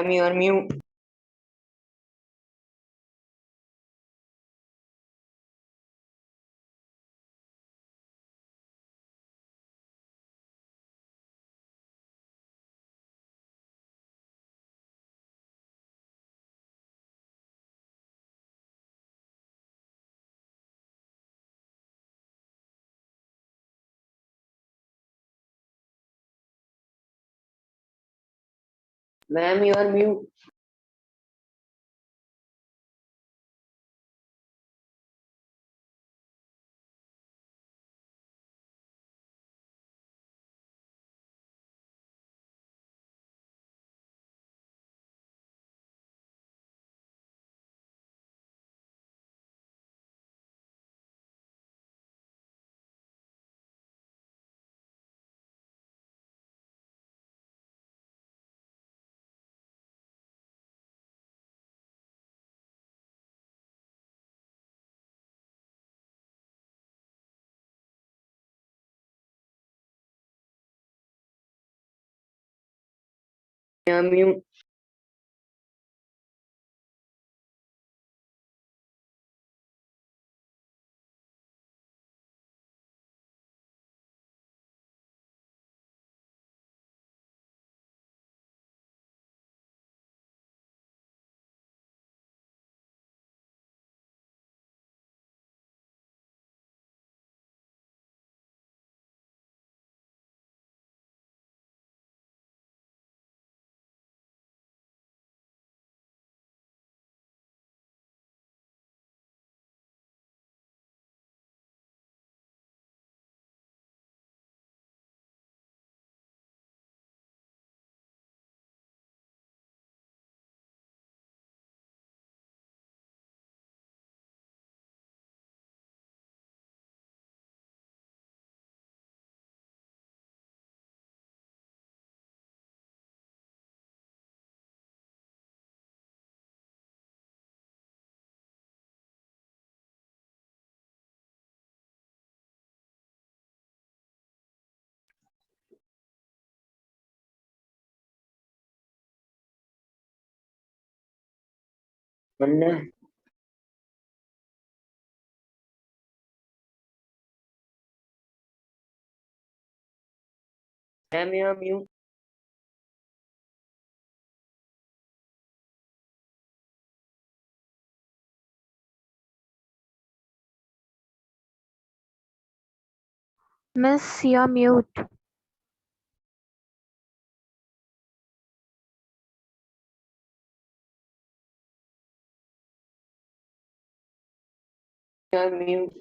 Ma'am, you are mute. Ma'am, you are mute. You are mute. Manda. Ma'am, you are mute. Miss, you're mute. You are mute.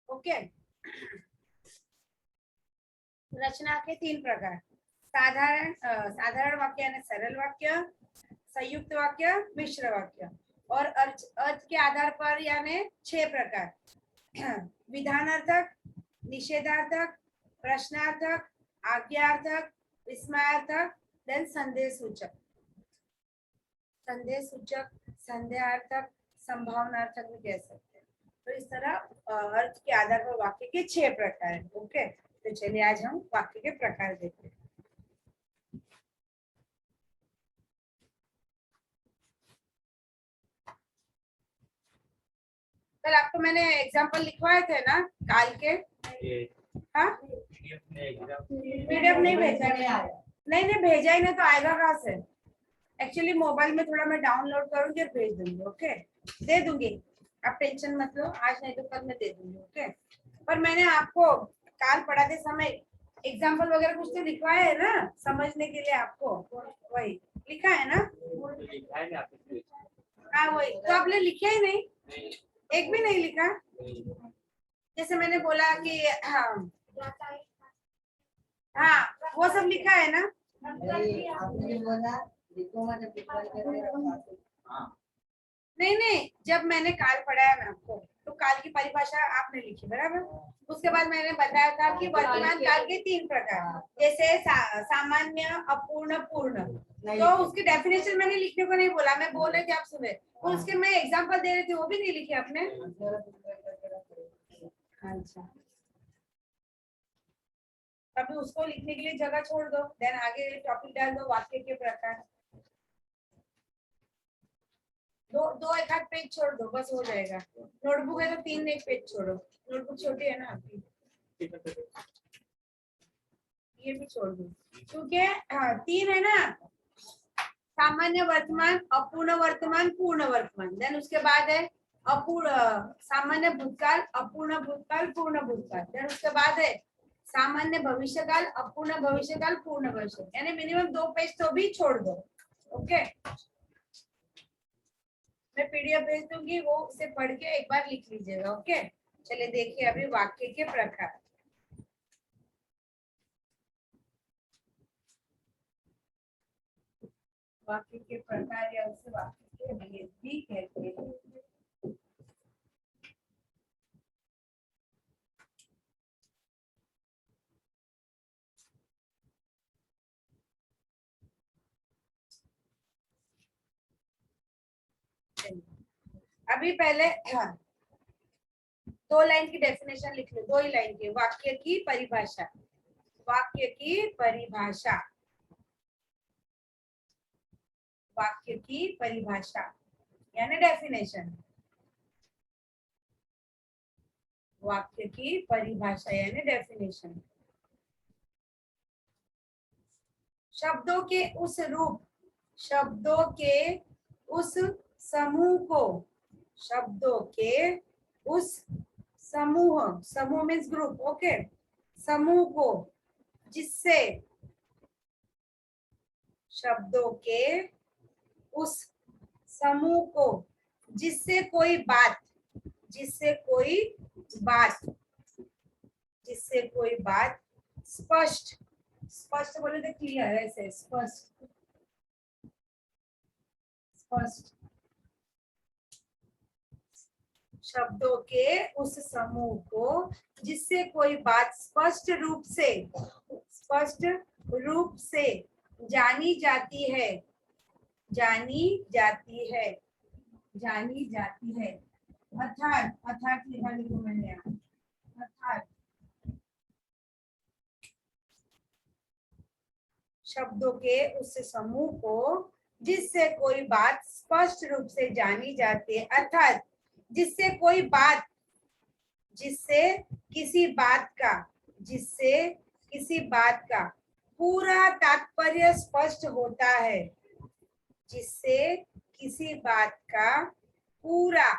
Okay. रचना के 3 प्रकार, साधारण वाक्य यानी सरल वाक्य, संयुक्त वाक्य, मिश्र वाक्य और अर्थ के आधार पर यानी 6 प्रकार, विधानार्थक, निषेधार्थक, प्रश्नार्थक, आज्ञार्थक, विस्मयार्थक, देन संदेशसूचक, संदेहार्थक, संभावनार्थक भी कह सकते हैं। तो इस तरह अर्थ के आधार पर वाक्य के 6 प्रकार हैं। ओके, तो चलिए आज हम वाक्य के प्रकार देखते हैं। कल आपको मैंने एग्जाम्पल लिखवाए थे ना काल के, हाँ पीडीएफ नहीं भेजा है, नहीं नहीं भेजा ही नहीं तो आएगा कहाँ से? एक्चुअली मोबाइल में थोड़ा मैं डाउनलोड करूंगी और भेज दूंगी। ओके दे दूंगी, आप टेंशन मत लो, आज नहीं तो कल मैं दे दूंगी। ओके पर मैंने आपको काल पढ़ाते समय एग्जाम्पल वगैरह कुछ तो लिखवाया है ना समझने के लिए, आपको वही लिखा है ना? हाँ वही तो आपने लिखा ही नहीं, एक भी नहीं लिखा। जैसे मैंने बोला कि हाँ वो सब लिखा है ना? आपने बोला लिखो मतलब नहीं नहीं जब मैंने काल पढ़ाया ना आपको तो काल की परिभाषा आपने लिखी बराबर। उसके बाद मैंने बताया था कि वर्तमान काल के 3 प्रकार, जैसे सामान्य, अपूर्ण, पूर्ण। तो उसकी डेफिनेशन मैंने लिखने को नहीं बोला, मैं बोल रही थी आप सुने, तो उसके मैं एग्जांपल दे रही थी, वो भी नहीं लिखे आपने। अच्छा अभी उसको लिखने के लिए जगह छोड़ दो, देन आगे टॉपिक डाल दो वाक्य के प्रकार। दो एक आध पेज छोड़ दो बस हो जाएगा। नोटबुक है तो 3 एक पेज छोड़ो, नोटबुक छोटी है ना आपकी, ये भी छोड़ दो क्योंकि 3 है ना, सामान्य वर्तमान, अपूर्ण वर्तमान, पूर्ण वर्तमान। देन उसके बाद है अपूर्ण सामान्य भूतकाल, अपूर्ण भूतकाल, पूर्ण भूतकाल। देन उसके बाद है सामान्य भविष्यकाल, अपूर्ण भविष्यकाल, पूर्ण भविष्य, यानी मिनिमम 2 पेज तो भी छोड़ दो। ओके मैं पीडीएफ भेज दूंगी, वो उसे पढ़ के एक बार लिख लीजिएगा। ओके चलिए देखिए अभी वाक्य के प्रकार। वाक्य के प्रकार या उसे वाक्य के भेद भी कहते हैं। अभी पहले 2 लाइन की डेफिनेशन लिख लो, 2 ही लाइन की। वाक्य की परिभाषा, वाक्य की परिभाषा, वाक्य की परिभाषा यानी डेफिनेशन, वाक्य की परिभाषा यानी डेफिनेशन। शब्दों के उस रूप, शब्दों के उस समूह को, शब्दों के उस समूह, समूह मीन्स ग्रुप। ओके समूह को जिससे, शब्दों के उस समूह को जिससे कोई बात, जिससे कोई बात, जिससे कोई बात स्पष्ट, स्पष्ट बोले तो क्लियर, ऐसे स्पष्ट, स्पष्ट, शब्दों के उस समूह को जिससे कोई बात स्पष्ट रूप से, स्पष्ट रूप से जानी जाती है, जानी जाती है, जानी जाती है। अर्थात, अर्थात लिखा लिखो मैंने यहाँ, अर्थात शब्दों के उस समूह को जिससे कोई बात स्पष्ट रूप से जानी जाती है, अर्थात जिससे कोई बात, जिससे किसी बात का, जिससे किसी बात का पूरा तात्पर्य स्पष्ट होता है, जिससे किसी बात का पूरा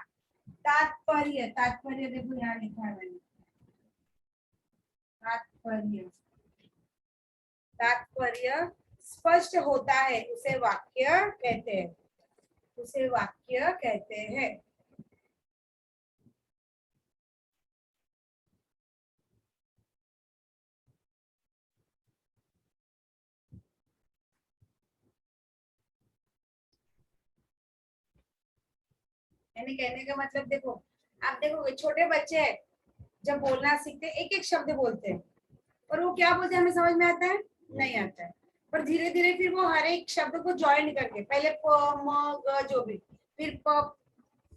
तात्पर्य, तात्पर्य देखो यहाँ लिखा है मैंने, तात्पर्य, तात्पर्य स्पष्ट होता है, उसे वाक्य कहते हैं, उसे वाक्य कहते हैं। यानी कहने का मतलब देखो, आप देखोगे छोटे बच्चे जब बोलना सीखते एक एक शब्द बोलते हैं, और वो क्या बोलते हैं हमें समझ में आता है? नहीं आता है। पर धीरे धीरे फिर वो हर एक शब्द को ज्वाइन करके, पहले प म ग जो भी, फिर प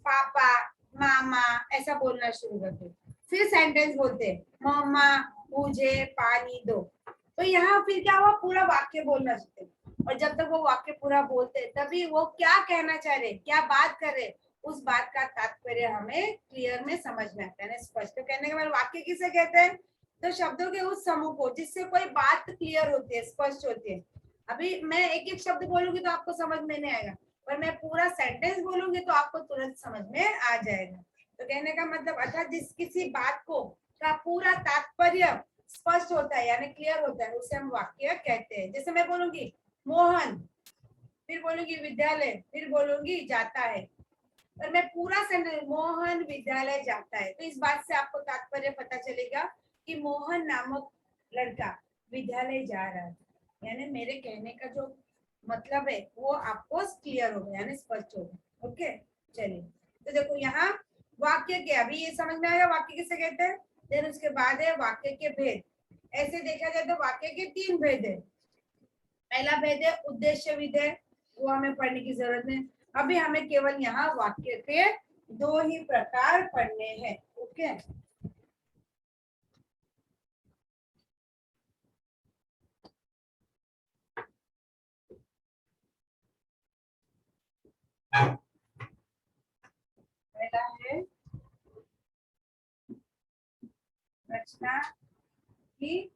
पापा, मामा ऐसा बोलना शुरू करते, फिर सेंटेंस बोलते हैं, मम्मा मुझे पानी दो। तो यहाँ फिर क्या हुआ, पूरा वाक्य बोलना सीखते, और जब तक वो वाक्य पूरा बोलते तभी वो क्या कहना चाह रहे, क्या बात कर रहे, उस बात का तात्पर्य हमें क्लियर में समझ में आता है, स्पष्ट। तो कहने के बाद वाक्य किसे कहते हैं? तो शब्दों के उस समूह को जिससे कोई बात क्लियर होती है, स्पष्ट होती है। अभी मैं एक एक शब्द बोलूंगी तो आपको समझ में नहीं आएगा, पर मैं पूरा सेंटेंस बोलूंगी तो आपको तुरंत समझ में आ जाएगा। तो कहने का मतलब अर्थात जिस किसी बात को का पूरा तात्पर्य स्पष्ट होता है यानी क्लियर होता है, उसे हम वाक्य कहते हैं। जैसे मैं बोलूंगी मोहन, फिर बोलूंगी विद्यालय, फिर बोलूंगी जाता है, पर मैं पूरा सेंटेंस मोहन विद्यालय जाता है, तो इस बात से आपको तात्पर्य पता चलेगा कि मोहन नामक लड़का विद्यालय जा रहा है, यानी मेरे कहने का जो मतलब है वो आपको क्लियर होगा यानी स्पष्ट होगा। ओके, चलिए तो देखो यहाँ वाक्य के, अभी ये समझ में आया वाक्य किसे कहते हैं। देन उसके बाद है वाक्य के भेद। ऐसे देखा जाए तो वाक्य के 3 भेद है। पहला भेद है उद्देश्य विधेय, वो हमें पढ़ने की जरूरत नहीं। अभी हमें केवल यहाँ वाक्य के 2 ही प्रकार पढ़ने हैं। ओके, पहला है रचना की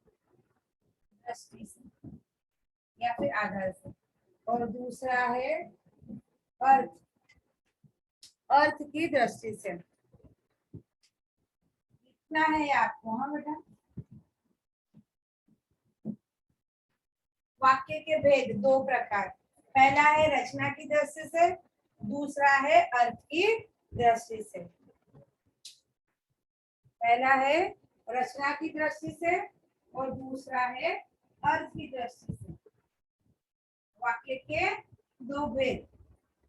दृष्टि से या फिर आधार से, और दूसरा है अर्थ, अर्थ की दृष्टि से। लिखना है आपको, हाँ बेटा। वाक्य के भेद 2 प्रकार, पहला है रचना की दृष्टि से, दूसरा है अर्थ की दृष्टि से। पहला है रचना की दृष्टि से और दूसरा है अर्थ की दृष्टि से। वाक्य के 2 भेद,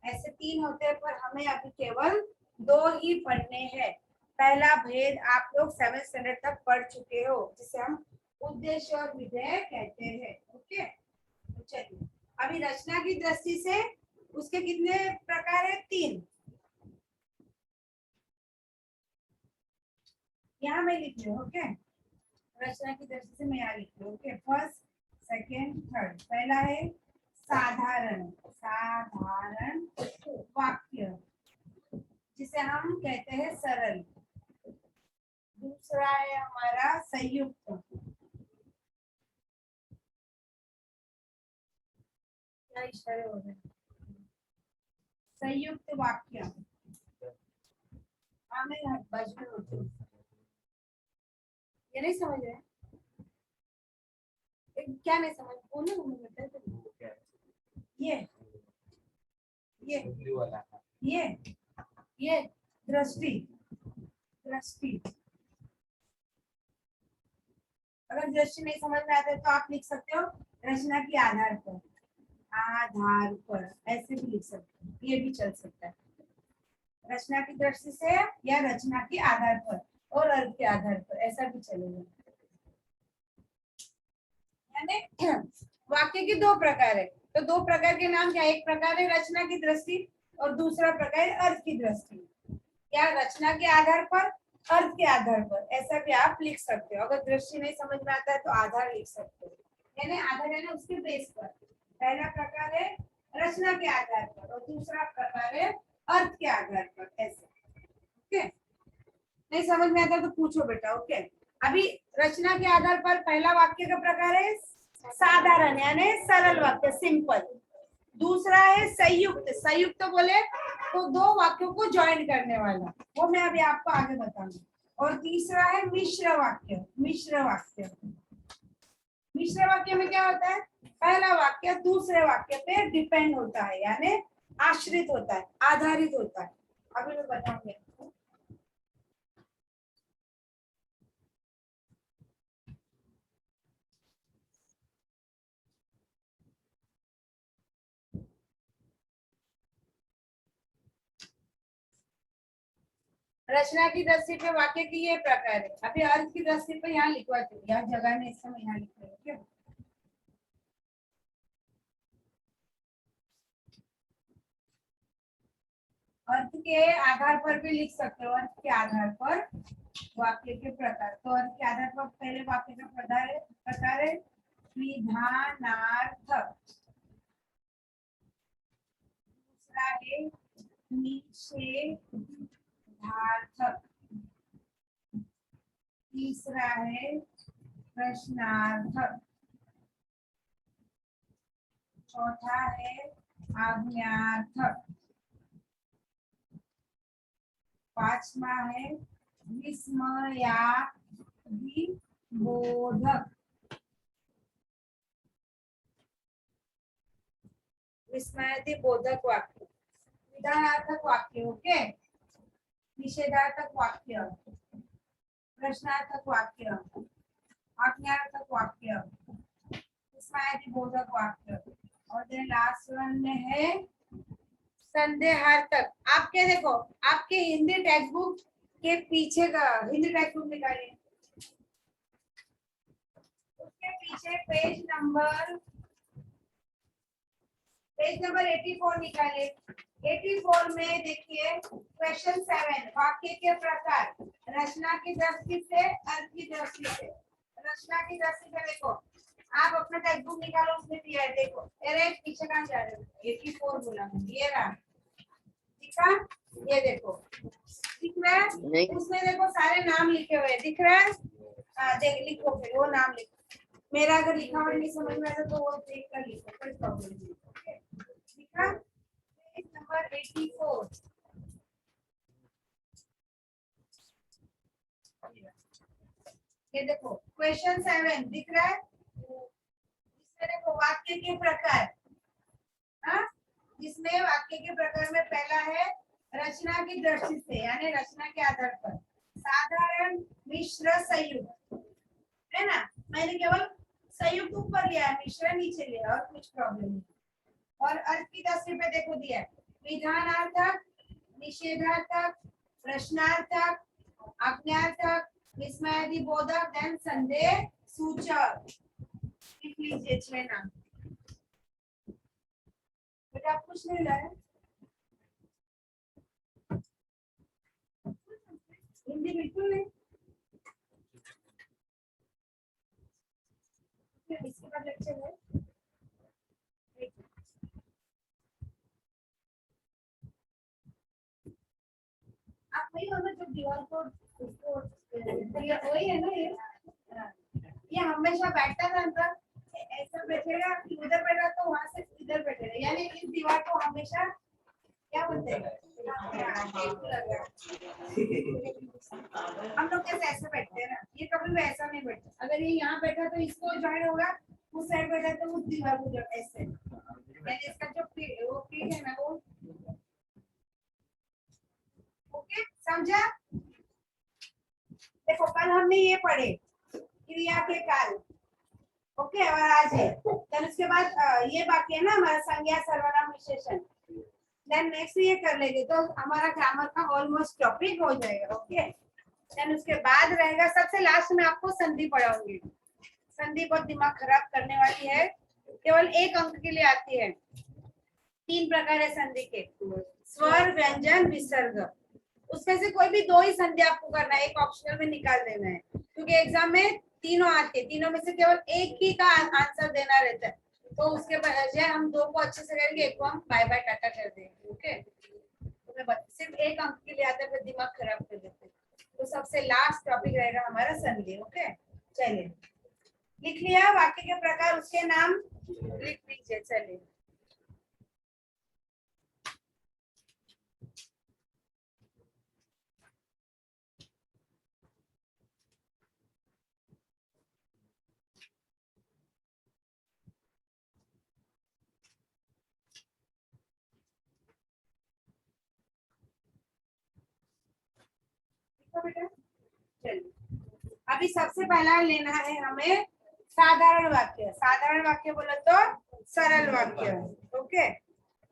ऐसे 3 होते हैं पर हमें अभी केवल 2 ही पढ़ने हैं। पहला भेद आप लोग 7th स्टैंडर्ड तक पढ़ चुके हो, जिसे हम उद्देश्य और विधेय कहते हैं। ओके, तो चलिए अभी रचना की दृष्टि से उसके कितने प्रकार है? 3। यहाँ मैं लिख रही हूँ। ओके, रचना की दृष्टि से मैं यहाँ लिख रही हूँ। Okay, first, second, third. पहला है साधारण, साधारण वाक्य जिसे हम कहते हैं सरल। दूसरा है हमारा संयुक्त, क्या इशारे हो रहे हैं? संयुक्त वाक्य। हाँ मैं बच में होती हूँ, ये नहीं समझ रहे? क्या नहीं समझ, बोलो मम्मी बता। ये ये दृष्टि, दृष्टि। अगर दृष्टि नहीं समझ में आता है तो आप लिख सकते हो रचना के आधार पर, आधार पर ऐसे भी लिख सकते हो, ये भी चल सकता है। रचना की दृष्टि से या रचना के आधार पर और अर्थ के आधार पर, ऐसा भी चलेगा। यानी वाक्य के 2 प्रकार है, तो 2 प्रकार के नाम क्या? एक प्रकार है रचना की दृष्टि और दूसरा प्रकार है अर्थ की दृष्टि, या रचना के आधार पर, अर्थ के आधार पर, ऐसा भी आप लिख सकते हो। अगर दृष्टि नहीं समझ में आता है तो आधार लिख सकते हो, यानी आधार है ना उसके बेस पर। पहला प्रकार है रचना के आधार पर और दूसरा प्रकार है अर्थ के आधार पर, ऐसे। ओके, नहीं समझ में आता तो पूछो बेटा। ओके, अभी रचना के आधार पर पहला वाक्य का प्रकार है साधारण यानी सरल वाक्य, सिंपल। दूसरा है संयुक्त, संयुक्त बोले तो 2 वाक्यों को ज्वाइन करने वाला, वो मैं अभी आपको आगे बताऊंगी। और तीसरा है मिश्र वाक्य, मिश्र वाक्य। मिश्र वाक्य में क्या होता है? पहला वाक्य दूसरे वाक्य पे डिपेंड होता है यानी आश्रित होता है, आधारित होता है। अभी मैं बताऊंगी। रचना की दृष्टि पे वाक्य की ये प्रकार है। अभी अर्थ की दृष्टि पे यहाँ लिखवाती हूँ, यहाँ जगह में इस समय यहाँ लिख रही हूँ। क्या अर्थ के आधार पर भी लिख सकते हो, अर्थ के आधार पर वाक्य के प्रकार। तो अर्थ के आधार पर पहले वाक्य का प्रकार है विधानार्थक, दूसरा है निषेधार्थक, तीसरा है प्रश्नार्थक, चौथा है आज्ञार्थक, पांचवा है विस्मयादिबोधक, विस्मयादिबोधक वाक्य, विधानार्थक वाक्य, ओके, निषेधार्थक वाक्य, प्रश्नार्थक वाक्य, आज्ञार्थक वाक्य, विस्मयादिबोधक वाक्य, और देन लास्ट वन में है संदेहार्थक। आपके देखो, आपके हिंदी टेक्स्ट बुक के पीछे का हिंदी टेक्स्ट बुक निकालिए, उसके पीछे पेज नंबर 84 निकालिए। 84 में देखिए क्वेश्चन 7, वाक्य के प्रकार, रचना की दृष्टि से, अर्थ की दृष्टि से। रचना की दृष्टि से देखो, आप अपना टेक्स्ट बुक निकालो, उसमें दिया है, देखो। अरे पीछे कहाँ जा रहे हो? 84 बोला मैंने, ये रहा, दिखा, ये देखो, दिख रहा है? उसमें देखो सारे नाम लिखे हुए हैं, दिख रहा है? हाँ, देख, लिखो, फिर वो नाम लिखो। मेरा अगर लिखा हुआ नहीं समझ में आता तो वो देख कर लिखो, कोई प्रॉब्लम नहीं। ओके, दिखा? Page number 84। ये देखो क्वेश्चन 7 दिख रहा है? इसमें देखो वाक्य के प्रकार, हाँ, जिसमें वाक्य के प्रकार में पहला है रचना की दृष्टि से, यानी रचना के आधार पर, साधारण, मिश्र, संयुक्त, है ना? मैंने केवल संयुक्त ऊपर लिया है, मिश्र नीचे लिया, और कुछ प्रॉब्लम नहीं। और अर्थ की दृष्टि पे देखो दिया है विधानार्थक, निषेधार्थक, प्रश्नार्थक, आज्ञार्थक, विस्मयादिबोधक, देन संदेह सूचक। लिख लीजिए 6 नाम। बेटा आप कुछ नहीं लाए? हिंदी बिल्कुल नहीं? इसके बाद लेक्चर है। आप वही होना जो दीवार को उसको वही है ना ये हमेशा बैठता था अंदर, ऐसा बैठेगा, उधर बैठा तो वहां से इधर बैठेगा, यानी इस दीवार को हमेशा क्या बोलते हैं, हम लोग कैसे ऐसे बैठते हैं ना, ये कभी भी ऐसा नहीं बैठता। अगर ये यहाँ बैठा तो इसको ज्वाइन होगा, उस साइड बैठा तो उस दीवार को जो ऐसे, यानी इसका जो वो पीठ है ना वो, ओके, समझा? देखो कल हमने ये पढ़े क्रिया के काल, ओके, और आज है, देन उसके बाद ये बाकी है ना हमारा संज्ञा, सर्वनाम, विशेषण, देन नेक्स्ट ये कर लेंगे तो हमारा ग्रामर का ऑलमोस्ट टॉपिक हो जाएगा, ओके। देन उसके बाद रहेगा सबसे लास्ट में आपको संधि पढ़ाऊंगी। संधि बहुत दिमाग खराब करने वाली है, केवल 1 अंक के लिए आती है। 3 प्रकार है संधि के, स्वर, व्यंजन, विसर्ग। उसमें से कोई भी 2 ही संधि आपको करना है, एक ऑप्शनल में निकाल देना है, क्योंकि एग्जाम में तीनों आते हैं, तीनों में से केवल एक ही का आंसर देना रहता है, तो उसके बजाय हम 2 को अच्छे से करेंगे, एक को हम बाय बाय टाटा कर देंगे, ओके। तो सिर्फ 1 अंक के लिए आता है, फिर दिमाग खराब कर देते हैं। तो सबसे लास्ट टॉपिक रहेगा हमारा संधि, ओके। चलिए, लिख लिया वाक्य के प्रकार, उसके नाम लिख लीजिए। चलिए, बेटा, चलिए, अभी सबसे पहला लेना है हमें साधारण वाक्य। साधारण वाक्य बोला तो सरल वाक्य, ओके,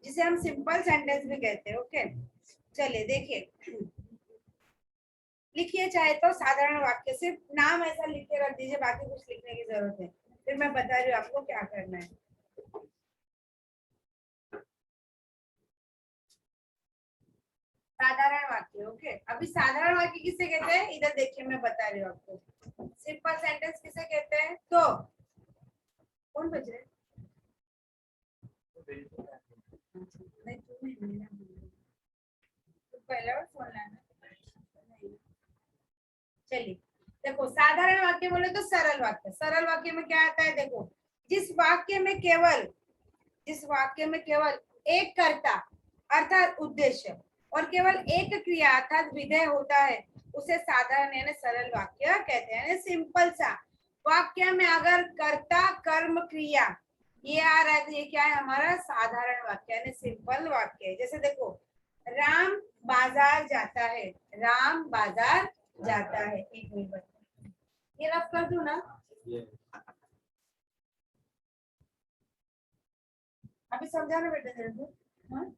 जिसे हम सिंपल सेंटेंस भी कहते हैं, ओके। चलिए देखिए, लिखिए चाहे तो साधारण वाक्य, सिर्फ नाम ऐसा लिख के रख दीजिए, बाकी कुछ लिखने की जरूरत है, फिर मैं बता रही हूँ आपको क्या करना है। साधारण वाक्य, ओके। अभी साधारण वाक्य किसे कहते हैं, इधर देखिए मैं बता रही हूँ आपको। सिंपल सेंटेंस किसे कहते हैं, तो कौन बज रहे? नहीं, तो पहले और फोन लाना। चलिए, देखो साधारण वाक्य बोले तो सरल वाक्य, सरल वाक्य में क्या आता है, देखो जिस वाक्य में केवल एक कर्ता अर्थात उद्देश्य और केवल एक क्रिया अर्थात विधेय होता है उसे साधारण यानी सरल वाक्य कहते हैं। यानी सिंपल सा वाक्य में अगर कर्ता कर्म क्रिया ये आ रहा है तो ये क्या है, हमारा साधारण वाक्य यानी सिंपल वाक्य है। जैसे देखो राम बाजार जाता है, राम बाजार जाता है। एक मिनट ये रफ कर दूं ना, अभी समझाना बेटा तेरे को। हाँ?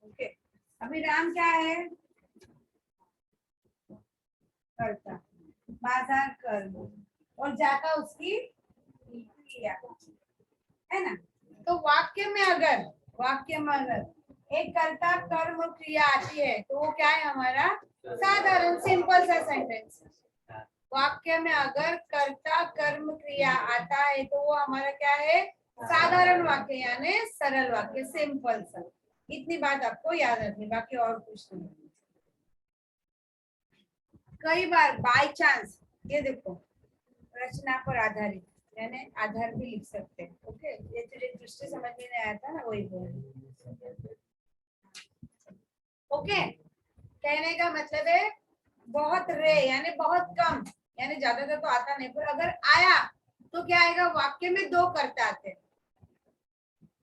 ओके अभी राम क्या है, करता, बाजार कर्म और जाता उसकी क्रिया है ना। तो वाक्य में अगर एक कर्ता कर्म क्रिया आती है तो वो क्या है, हमारा साधारण सिंपल सा सेंटेंस। वाक्य में अगर कर्ता कर्म क्रिया आता है तो वो हमारा क्या है, साधारण वाक्य यानी सरल वाक्य, सिंपल सा। इतनी बात आपको याद रखनी, बाकी और कुछ नहीं। कई बार बाय चांस ये देखो रचना पर आधारित यानी आधार भी लिख सकते हैं। ओके ये तुझे दृष्टि समझ में नहीं आया था ना, वही बोल। ओके कहने का मतलब है बहुत रे यानी बहुत कम, यानी ज्यादातर तो आता नहीं, पर अगर आया तो क्या आएगा, वाक्य में दो कर्ता आते,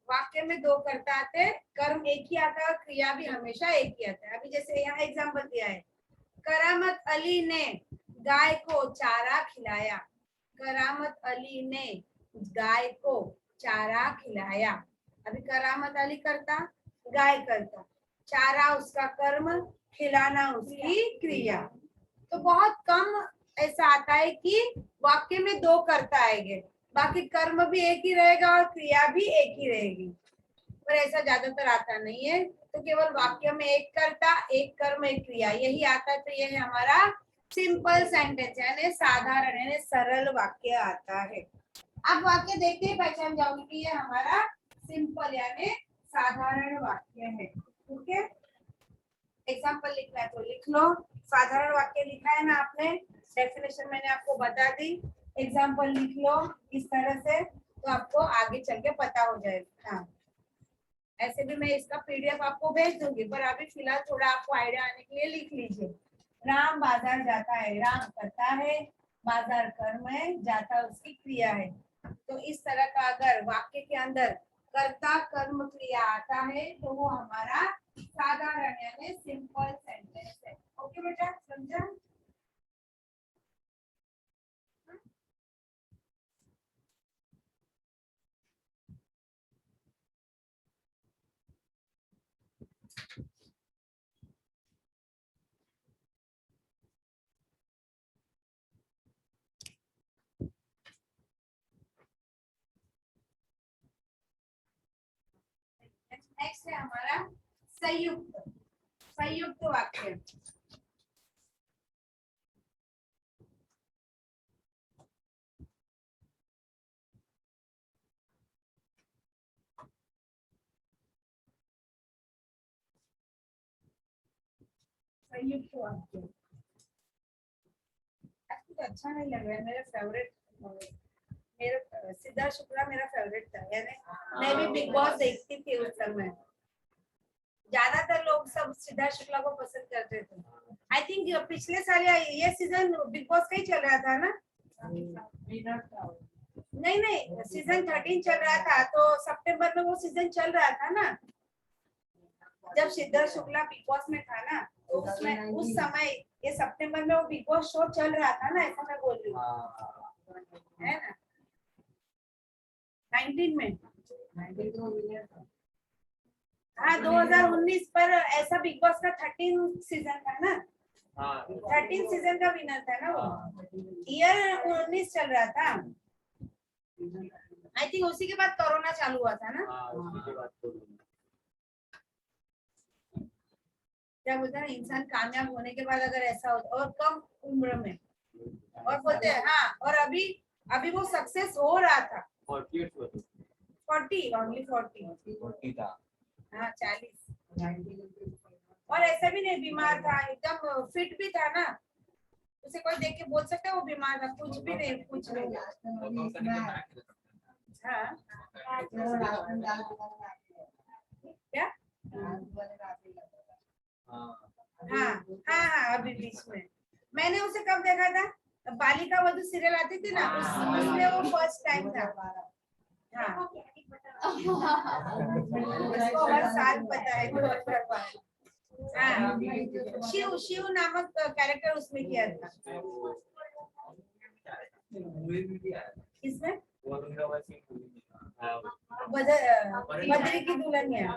वाक्य में दो कर्ता आते, कर्म एक ही आता है और क्रिया भी हमेशा एक ही आता है। अभी जैसे यहाँ एग्जाम्पल दिया है, करामत अली ने गाय को चारा खिलाया, करामत अली ने गाय को चारा खिलाया। अभी करामत अली करता, गाय करता, चारा उसका कर्म, खिलाना उसकी क्रिया। तो बहुत कम ऐसा आता है कि वाक्य में दो कर्ता आएंगे, बाकी कर्म भी एक ही रहेगा और क्रिया भी एक ही रहेगी, पर ऐसा ज्यादातर आता नहीं है। तो केवल वाक्य में एक कर्ता एक कर्म एक क्रिया यही आता है, तो ये है हमारा सिंपल सेंटेंस यानी साधारण यानी सरल वाक्य आता है। आप वाक्य देखते ही पहचान जाओगे कि ये हमारा सिंपल यानी साधारण वाक्य है। ठीक है, एग्जाम्पल लिखना है तो लिख लो। साधारण वाक्य लिखा है ना आपने, डेफिनेशन मैंने आपको बता दी, एग्जाम्पल लिख लो इस तरह से, तो आपको आगे चल के पता हो जाएगा। हाँ ऐसे भी मैं इसका पीडीएफ आपको भेज दूंगी, पर अभी फिलहाल थोड़ा आपको आइडिया आने के लिए लिख लीजिए। राम बाजार जाता है, राम करता है, बाजार कर्म है, जाता उसकी क्रिया है। तो इस तरह का अगर वाक्य के अंदर कर्ता कर्म क्रिया आता है तो वो हमारा साधारण यानी सिंपल सेंटेंस है। ओके बेटा समझा। नेक्स्ट है हमारा संयुक्त, संयुक्त वाक्य। संयुक्त वाक्य आपको तो अच्छा नहीं लग रहा है, मेरा फेवरेट, मेरा सिद्धार्थ शुक्ला मेरा फेवरेट था, यानी मैं भी बिग बॉस देखती थी उस समय। ज्यादातर लोग सब सिद्धार्थ शुक्ला को पसंद करते थे। आई थिंक पिछले साल या ये सीजन बिग बॉस का ही चल रहा था ना, नहीं नहीं सीजन 13 चल रहा था, तो सितंबर में वो सीजन चल रहा था ना जब सिद्धार्थ शुक्ला बिग बॉस में था ना, तो उसमें उस समय ये सितंबर में वो बिग बॉस शो चल रहा था ना, ऐसा मैं बोल रही हूँ है ना 19 में। हाँ 2019 पर ऐसा बिग बॉस का 13 सीजन था ना, 13 सीजन का विनर था ना वो, ईयर 19 चल रहा था। आई थिंक उसी के बाद कोरोना चालू हुआ था ना। क्या बोलते हैं ना, इंसान कामयाब होने के बाद अगर ऐसा होता और कम उम्र में, और बोलते हैं हाँ, और अभी अभी वो सक्सेस हो रहा था 48 हुआ था। 40, ओनली 40, 40 था। हाँ 40, और ऐसा भी नहीं बीमार था, एकदम फिट भी था ना, उसे कोई देख के बोल सकता है वो बीमार था, कुछ भी नहीं, कुछ नहीं। हाँ क्या, हाँ हाँ हाँ, अभी बीच में मैंने उसे कब देखा था, बालिका वधू सीरियल आती थी ना, उसमें वो फर्स्ट टाइम था। हाँ उसको हर साल पता है 2012। हाँ शिव, शिव नामक कैरेक्टर उसमें किया था। किसमें, बद्री की दुल्हनिया,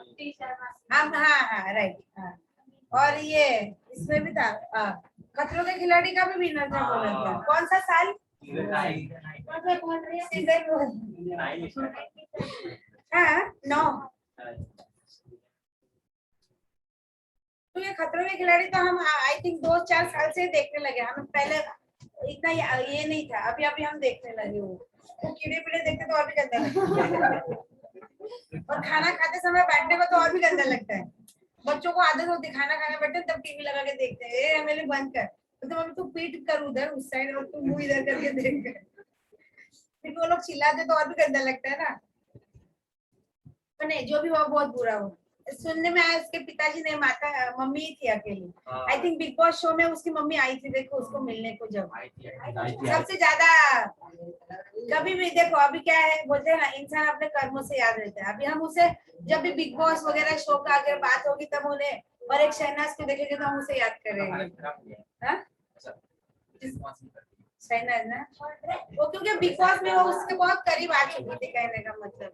हम हाँ हाँ राइट हाँ, और ये इसमें भी था, खतरों के खिलाड़ी का भी विनर था, बोला था कौन सा साल, सीजन, हाँ 9। तो ये खतरों के खिलाड़ी तो हम आई थिंक 2-4 साल से देखने लगे, हम पहले इतना ये नहीं था, अभी अभी हम देखने लगे। वो कीड़े पीड़े देखते तो और भी गंदा लगता है, और खाना खाते समय बैठने को तो और भी गंदा लगता है। बच्चों को आदत होती है खाना खाने बैठे तब टीवी लगा के देखते हैं, ए मेरे बंद कर, तो मम्मी तू पीठ कर उधर उस साइड और तू मुंह इधर करके देख कर, फिर वो लोग चिल्लाते तो और भी गंदा लगता है ना। पर नहीं, जो भी हुआ बहुत बुरा हुआ। सुनने में आया उसके पिताजी ने, माता मम्मी ही थी अकेली, I think big boss show में उसकी मम्मी आई थी, देखो उसको मिलने को, जब सबसे ज्यादा कभी भी देखो, अभी क्या है बोलते हैं ना, इंसान अपने कर्मों से याद रहता है। अभी हम उसे जब भी बिग बॉस वगैरह शो का अगर बात होगी तब उन्हें, और एक शहनाज को देखेंगे तो हम उसे याद करेंगे। हाँ? शहनाज ना, वो क्योंकि बिग बॉस में वो उसके बहुत करीब आ चुकी थी, कहने का मतलब,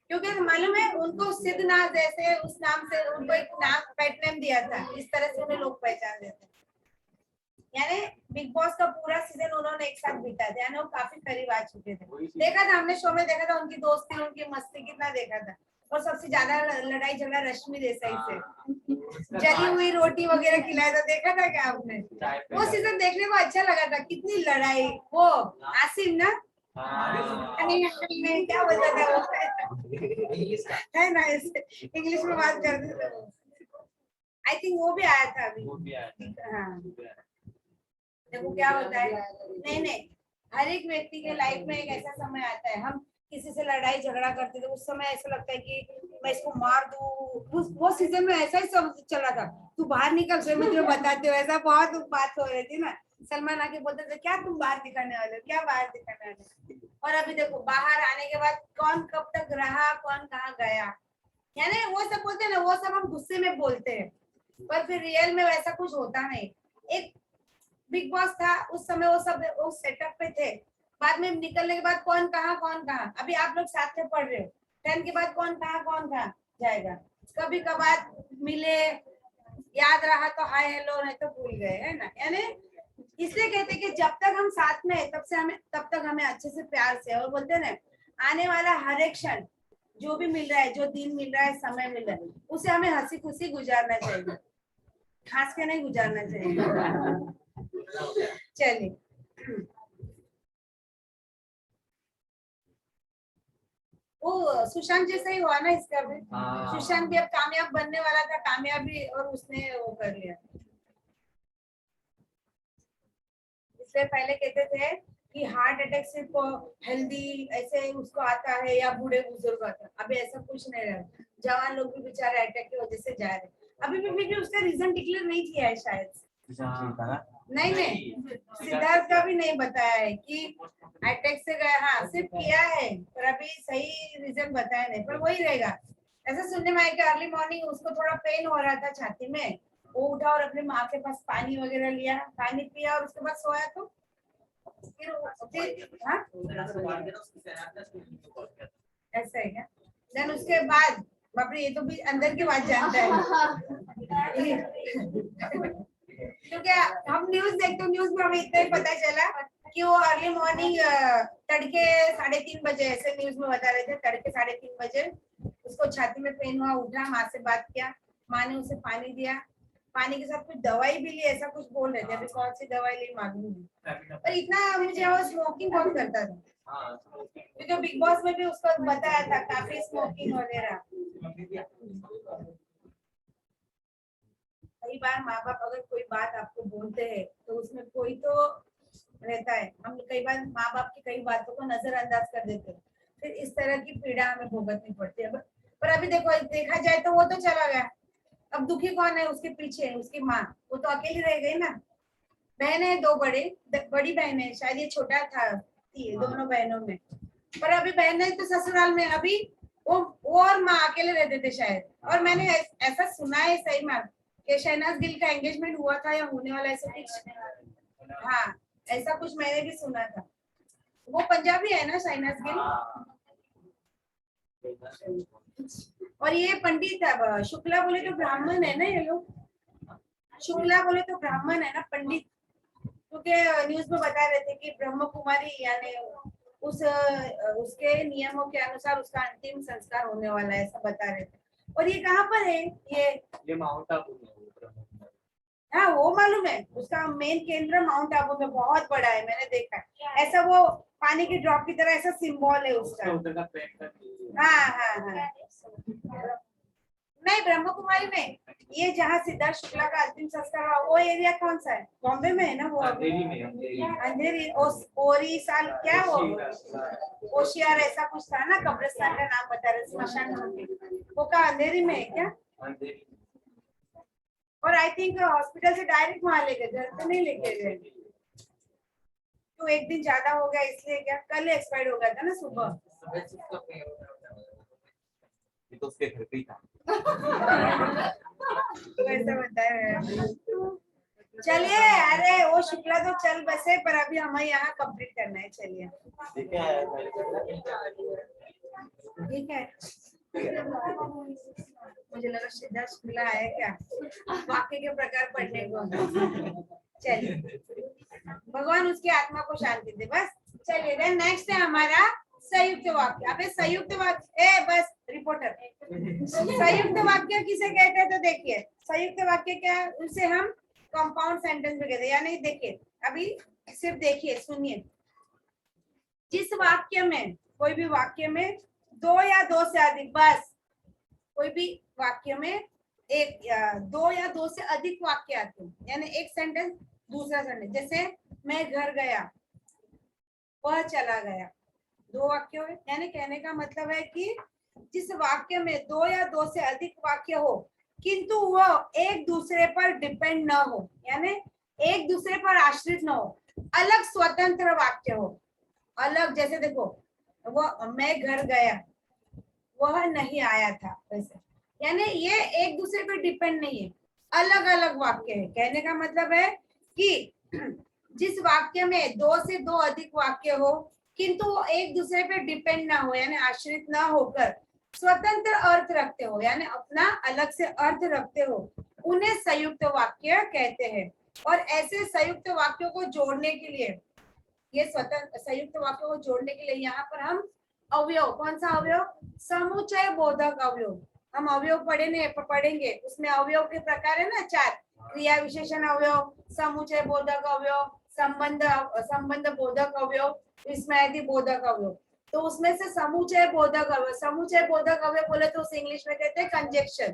क्योंकि मालूम है उनको सिद्धनाथ जैसे उस नाम से उनको एक नाम पेट नेम दिया था, इस तरह से उन्हें लोग पहचान देते हैं। यानी बिग बॉस का पूरा सीजन उन्होंने एक साथ बिता दिया, यानी वो काफी करीब आ चुके थे। देखा था हमने शो में, देखा था उनकी दोस्ती, उनकी मस्ती कितना देखा था। और सबसे ज्यादा लड़ाई झगड़ा रश्मि देसाई से, जली हुई रोटी वगैरह खिलाया था, देखा था क्या आपने? वो सीजन देखने को अच्छा लगा था, कितनी लड़ाई। वो आसिम ना, क्या बोलता था वो, है ना, इंग्लिश में बात करते थे। आई थिंक वो भी आया था अभी। हाँ देखो क्या होता है, नहीं नहीं, हर एक व्यक्ति के लाइफ में एक ऐसा समय आता है, हम किसी से लड़ाई झगड़ा करते थे, उस समय ऐसा लगता है कि मैं इसको मार दूं। वो सीजन में ऐसा ही सब चल रहा था, तू बाहर निकल से मैं तुझे बताते हो, ऐसा बहुत बात हो रही थी ना। सलमान आके बोलते थे क्या तुम बाहर दिखाने वाले हो, क्या बाहर दिखाने वाले। और अभी देखो बाहर आने के बाद कौन कब तक रहा, कौन कहाँ गया, यानी वो सब बोलते हैं ना, वो सब हम गुस्से में बोलते हैं, पर फिर रियल में वैसा कुछ होता नहीं। एक बिग बॉस था उस समय, वो सब उस सेटअप पे थे, बाद में निकलने के बाद कौन कहाँ। अभी आप लोग साथ में पढ़ रहे हो, 10 के बाद कौन कहाँ जाएगा। कभी कभार मिले, याद रहा तो हाय हेलो, नहीं तो भूल गए, है ना। यानी इसलिए कहते कि जब तक हम साथ में है तब तक हमें अच्छे से प्यार से, और बोलते हैं ना, आने वाला हर एक क्षण जो भी मिल रहा है, जो दिन मिल रहा है, समय मिल रहा है, उसे हमें हंसी खुशी गुजारना चाहिए, खास के नहीं गुजारना चाहिए। चलिए, वो सुशांत जैसा ही हुआ ना इसका भी। सुशांत भी अब कामयाब बनने वाला था, कामयाबी, और उसने वो कर लिया। इसलिए पहले कहते थे कि हार्ट अटैक सिर्फ हेल्दी ऐसे उसको आता है या बूढ़े बुजुर्ग आता है, अभी ऐसा कुछ नहीं रहा। जवान लोग भी बेचारे अटैक की वजह से जा रहे, अभी भी उसका रीजन डिक्लेयर नहीं किया है शायद। नहीं, सिद्धार्थ का भी नहीं बताया है कि अटैक से गया, हाँ सिर्फ किया है, पर अभी सही रीजन बताया नहीं, पर वही रहेगा। ऐसा सुनने में आया कि अर्ली मॉर्निंग उसको थोड़ा पेन हो रहा था छाती में, वो उठा और अपने माँ के पास पानी वगैरह लिया, पानी पिया, और उसके बाद सोया। तो फिर हाँ ऐसा है क्या? देन उसके बाद बाप रे, ये तो भी अंदर की बात जानता है। क्योंकि हम न्यूज देखते हैं, न्यूज में हमें इतना ही पता चला कि वो अर्ली मॉर्निंग तड़के 3:30 बजे, ऐसे न्यूज में बता रहे थे, तड़के 3:30 बजे उसको छाती में पेन हुआ, उठा, माँ से बात किया, माँ ने उसे पानी दिया, पानी के साथ कुछ दवाई भी ली, ऐसा कुछ बोल रहे थे। अभी कौन सी दवाई ली मालूम नहीं, पर इतना मुझे वो स्मोकिंग बहुत करता था, क्योंकि बिग बॉस में भी उसको बताया था काफी स्मोकिंग वगैरह। कई बार माँ बाप अगर कोई बात आपको बोलते हैं तो उसमें कोई तो रहता है, हम कई बार माँ बाप की कई बातों को नजरअंदाज कर देते हैं, फिर इस तरह की पीड़ा हमें भुगतनी पड़ती है। पर अभी देखो, देखा जाए तो वो तो चला गया, अब दुखी कौन है? उसके पीछे उसकी माँ, वो तो अकेली रह गई ना। बहनें हैं दो, बड़ी बहन है, शायद ये छोटा था दोनों बहनों में, पर अभी बहनें तो ससुराल में, अभी वो और माँ अकेले रहते थे शायद। और मैंने ऐसा सुना है सही में कि शहनाज गिल का एंगेजमेंट हुआ था या होने वाला, ऐसा कुछ। हाँ, ऐसा कुछ मैंने भी सुना था। वो पंजाबी है ना शहनाज गिल? और ये पंडित शुक्ला बोले तो ब्राह्मण है ना ये लोग, शुक्ला बोले तो ब्राह्मण है ना, पंडित। क्योंकि न्यूज में बता रहे थे कि ब्रह्म कुमारी यानी उसके नियमों के अनुसार उसका अंतिम संस्कार होने वाला है, ऐसा बता रहे थे। और ये कहाँ पर है? ये माउंट आबू में। हाँ, वो मालूम है, उसका मेन केंद्र माउंट आबू में बहुत बड़ा है, मैंने देखा है। ऐसा वो पानी की ड्रॉप की तरह ऐसा सिंबल है उसका। हाँ हाँ हाँ, नहीं ब्रह्म कुमारी में, ये जहाँ सिद्धार्थ शुक्ला का अंतिम संस्कार हुआ वो एरिया कौन सा है? बॉम्बे में है ना वो? अंधेरी ओरिसा, क्या वो होशियार ऐसा कुछ था ना, कब्रिस्तान का नाम बता रहे, स्मशान वो का अंधेरी में है क्या? और आई थिंक हॉस्पिटल से डायरेक्ट वहां ले गए, घर पे नहीं लेके गए। तो एक दिन ज्यादा हो गया इसलिए क्या? कल एक्सपायर्ड हो गया था ना सुबह। तो उसके घर पे ही था। तो ऐसा बताया। चलिए, अरे वो शुक्ला तो चल बसे, पर अभी हमें यहाँ कंप्लीट करना है। चलिए ठीक है। मुझे लगा सिद्धार्थ शुक्ला है क्या वाक्य के प्रकार पढ़ने को। चलिए, भगवान उसकी आत्मा को शांति दे। बस चलिए, देन नेक्स्ट है हमारा संयुक्त वाक्य। अबे संयुक्त वाक्य, बस रिपोर्टर, संयुक्त वाक्य किसे कहते हैं? तो देखिए, संयुक्त वाक्य क्या है? उसे हम कंपाउंड सेंटेंस भी कहते हैं। यानी देखिए, अभी सिर्फ देखिए, सुनिए, जिस वाक्य में, कोई भी वाक्य में दो या दो से अधिक, बस कोई भी वाक्य में एक या दो या दो से अधिक वाक्य आते हैं, यानी एक सेंटेंस दूसरा सेंटेंस। जैसे मैं घर गया, वह चला गया, दो वाक्य हो। यानी कहने का मतलब है कि जिस वाक्य में दो या दो से अधिक वाक्य हो किंतु वह एक दूसरे पर डिपेंड न हो, यानी एक दूसरे पर आश्रित न हो, अलग स्वतंत्र वाक्य हो। अलग, जैसे देखो, वो मैं घर गया, वह नहीं आया था, वैसे यानी ये एक दूसरे पर डिपेंड नहीं है, अलग अलग वाक्य है। कहने का मतलब है कि जिस वाक्य में दो से दो अधिक वाक्य हो किंतु वो एक दूसरे पे डिपेंड ना हो, यानी आश्रित ना होकर स्वतंत्र अर्थ रखते हो, यानी अपना अलग से अर्थ रखते हो, उन्हें संयुक्त वाक्य कहते हैं। और ऐसे संयुक्त वाक्यों को जोड़ने के लिए, ये स्वतंत्र संयुक्त वाक्यों को जोड़ने के लिए यहाँ पर हम अवयव, कौन सा अवयव? समुच्चय बोधक अवयव। हम अवयव पढ़ेंगे, उसमें अवयव के प्रकार है ना, चार: क्रिया विशेषण अवयव, समुच्चय बोधक अवयव, संबंध बोधक अवयव, विस्मयादि बोधक अवयव। तो उसमें से समुच्चय बोधक अवयव, समुच्चय बोधक अवयव बोले तो उसे इंग्लिश में कहते हैं कंजक्शन।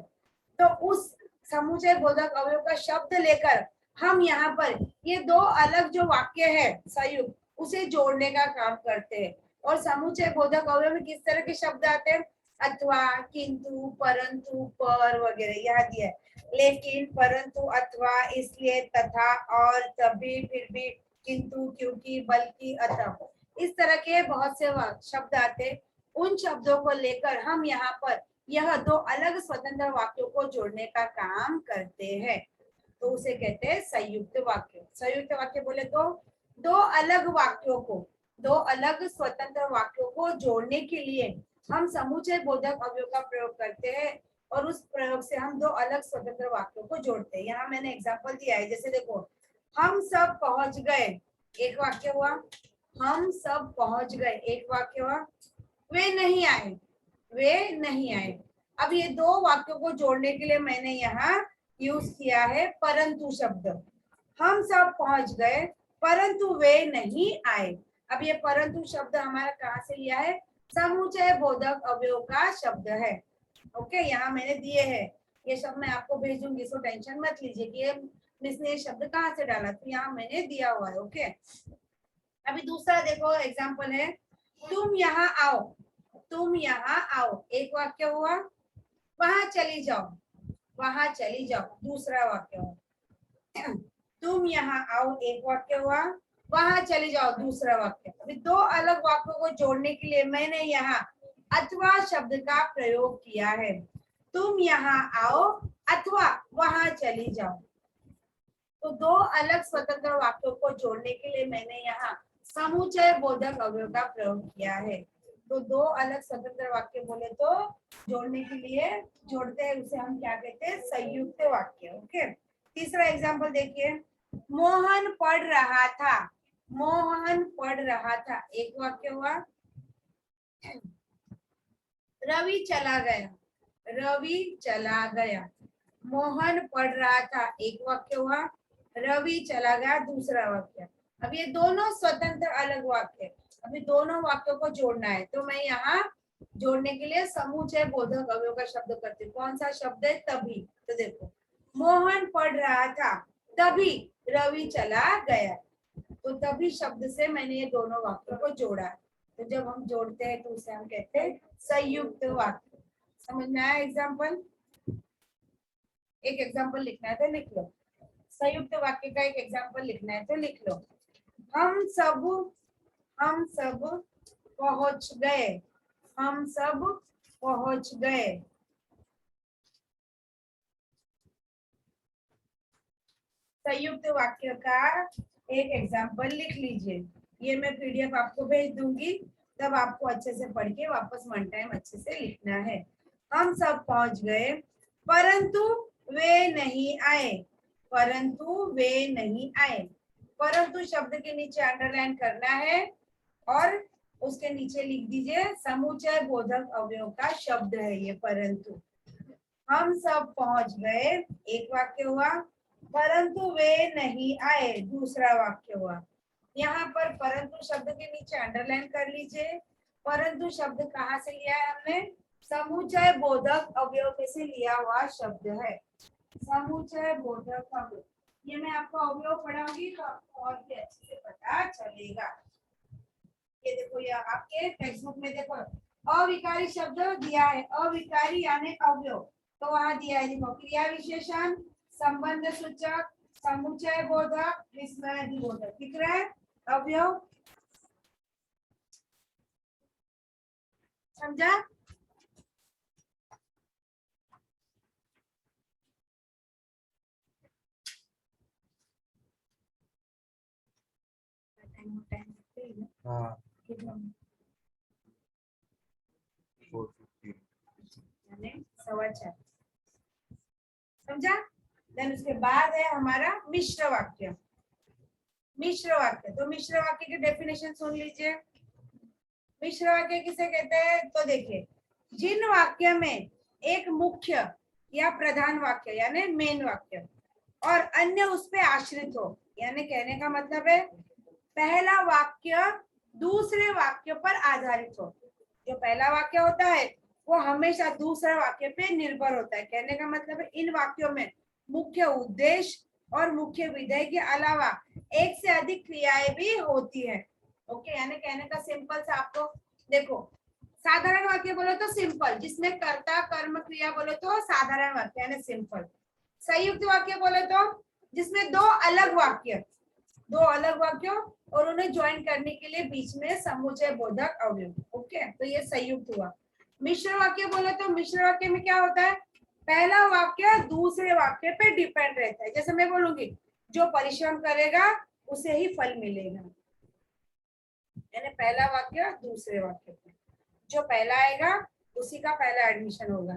तो उस समुच्चय बोधक अवयव का शब्द लेकर हम यहाँ पर ये दो अलग जो वाक्य है संयुक्त, उसे जोड़ने का काम करते हैं। और समुच्चय बोधक अवयव में किस तरह के शब्द आते हैं? अथवा, किंतु, परंतु, पर वगैरह, यहाँ दिया है। लेकिन, परंतु, अथवा, इसलिए, तथा, और, तभी, फिर भी, किंतु, क्योंकि, बल्कि, अतः, इस तरह के बहुत से शब्द आते हैं। उन शब्दों को लेकर हम यहाँ पर यह दो अलग स्वतंत्र वाक्यों को जोड़ने का काम करते हैं, तो उसे कहते हैं संयुक्त वाक्य। संयुक्त वाक्य बोले तो दो अलग वाक्यों को, दो अलग स्वतंत्र वाक्यों को जोड़ने के लिए हम समुच्चय बोधक अवयव का प्रयोग करते हैं, और उस प्रयोग से हम दो अलग स्वतंत्र वाक्यों को जोड़ते हैं। यहाँ मैंने एग्जांपल दिया है, जैसे देखो, हम सब पहुंच गए, एक वाक्य हुआ। हम सब पहुंच गए, एक वाक्य हुआ। वे नहीं आए, वे नहीं आए। अब ये दो वाक्यों को जोड़ने के लिए मैंने यहाँ यूज किया है परंतु शब्द। हम सब पहुंच गए परंतु वे नहीं आए। अब ये परंतु शब्द हमारा कहाँ से लिया है? समुच्चय बोधक अवयव का शब्द है। ओके, यहाँ मैंने दिए हैं, ये शब्द मैं आपको भेजूंगी, सो टेंशन मत लीजिए कि ये मिस ने ये शब्द कहाँ से डाला, तो यहाँ मैंने दिया हुआ है। ओके, अभी दूसरा देखो एग्जाम्पल है, तुम यहाँ आओ, तुम यहाँ आओ, एक वाक्य हुआ। वहां चली जाओ, वहां चली जाओ, दूसरा वाक्य हुआ। तुम यहाँ आओ, एक वाक्य हुआ। वहां चली जाओ, दूसरा वाक्य। अभी दो अलग वाक्यों को जोड़ने के लिए मैंने यहाँ अथवा शब्द का प्रयोग किया है। तुम यहाँ आओ अथवा वहां चली जाओ। तो दो अलग स्वतंत्र वाक्यों को जोड़ने के लिए मैंने यहाँ समुच्चय बोधक अवयव का प्रयोग किया है। तो दो अलग स्वतंत्र वाक्य बोले तो जोड़ने के लिए जोड़ते हैं, उसे हम क्या कहते हैं? संयुक्त वाक्य। ओके, तीसरा एग्जाम्पल देखिए, मोहन पढ़ रहा था, मोहन पढ़ रहा था, एक वाक्य हुआ। रवि चला गया, रवि चला गया। मोहन पढ़ रहा था, एक वाक्य हुआ। रवि चला गया, दूसरा वाक्य। अब ये दोनों स्वतंत्र अलग वाक्य, अभी दोनों वाक्यों को जोड़ना है, तो मैं यहाँ जोड़ने के लिए समुच्चय बोधक अवयव का शब्द करती हूँ। कौन सा शब्द है? तभी। तो देखो, मोहन पढ़ रहा था, तभी रवि चला गया। तो तभी शब्द से मैंने ये दोनों वाक्यों को जोड़ा। तो जब हम जोड़ते हैं तो उसे हम कहते हैं संयुक्त वाक्य। समझ में आया एग्जाम्पल? एक एग्जाम्पल लिखना है तो लिख लो, संयुक्त वाक्य का एक एग्जाम्पल लिखना है तो लिख लो। हम सब पहुंच गए, हम सब पहुंच गए। संयुक्त वाक्य का एक एग्जाम्पल लिख लीजिए। ये मैं पीडीएफ आपको भेज दूंगी, तब आपको अच्छे से पढ़ के वापस वन टाइम अच्छे से लिखना है। हम सब पहुंच गए परंतु वे नहीं आए, परंतु वे नहीं आए। परंतु शब्द के नीचे अंडरलाइन करना है और उसके नीचे लिख दीजिए समुच्चय बोधक अवयव का शब्द है ये परंतु। हम सब पहुंच गए, एक वाक्य हुआ। परंतु वे नहीं आए, दूसरा वाक्य हुआ। यहाँ पर परंतु शब्द के नीचे अंडरलाइन कर लीजिए। परंतु शब्द कहाँ से लिया है हमने? समुच्चय बोधक अवयव में से लिया हुआ शब्द है, समुच्चय बोधक अवयव। ये मैं आपको अवयव पढ़ाऊंगी तो आपको और भी अच्छे से पता चलेगा। ये देखो, ये आपके टेक्स्ट बुक में देखो अविकारी शब्द दिया है, अविकारी यानी अवयव, तो वहां दिया है देखो, क्रिया विशेषण, संबंध सूचक, समुच्चय बोधक, विस्मयादि बोधक। दिख रहा है अवयव? समझा? हाँ, कितना? 450। यानी 4:15। समझा? देन उसके बाद है हमारा मिश्र वाक्य। मिश्र वाक्य, तो मिश्र वाक्य की डेफिनेशन सुन लीजिए। मिश्र वाक्य किसे कहते हैं? तो देखिए, जिन वाक्य में एक मुख्य या प्रधान वाक्य यानी मेन वाक्य और अन्य उस पे आश्रित हो, यानी कहने का मतलब है पहला वाक्य दूसरे वाक्य पर आधारित हो। जो पहला वाक्य होता है वो हमेशा दूसरे वाक्य पे निर्भर होता है। कहने का मतलब है इन वाक्यों में मुख्य उद्देश्य और मुख्य विधेय के अलावा एक से अधिक क्रियाएं भी होती है। ओके, यानी कहने का सिंपल सा आपको देखो, साधारण वाक्य बोलो तो सिंपल, जिसमें कर्ता कर्म क्रिया बोलो तो साधारण वाक्य यानी सिंपल। संयुक्त वाक्य बोले तो जिसमें दो अलग वाक्यों और उन्हें ज्वाइन करने के लिए बीच में समुच्चय बोधक अवयव। ओके, तो ये संयुक्त हुआ। मिश्र वाक्य बोले तो मिश्र वाक्य में क्या होता है? पहला वाक्य दूसरे वाक्य पे डिपेंड रहता है। जैसे मैं बोलूंगी जो परिश्रम करेगा उसे ही फल मिलेगा, यानी पहला वाक्य दूसरे वाक्य पे, जो पहला आएगा उसी का पहला एडमिशन होगा,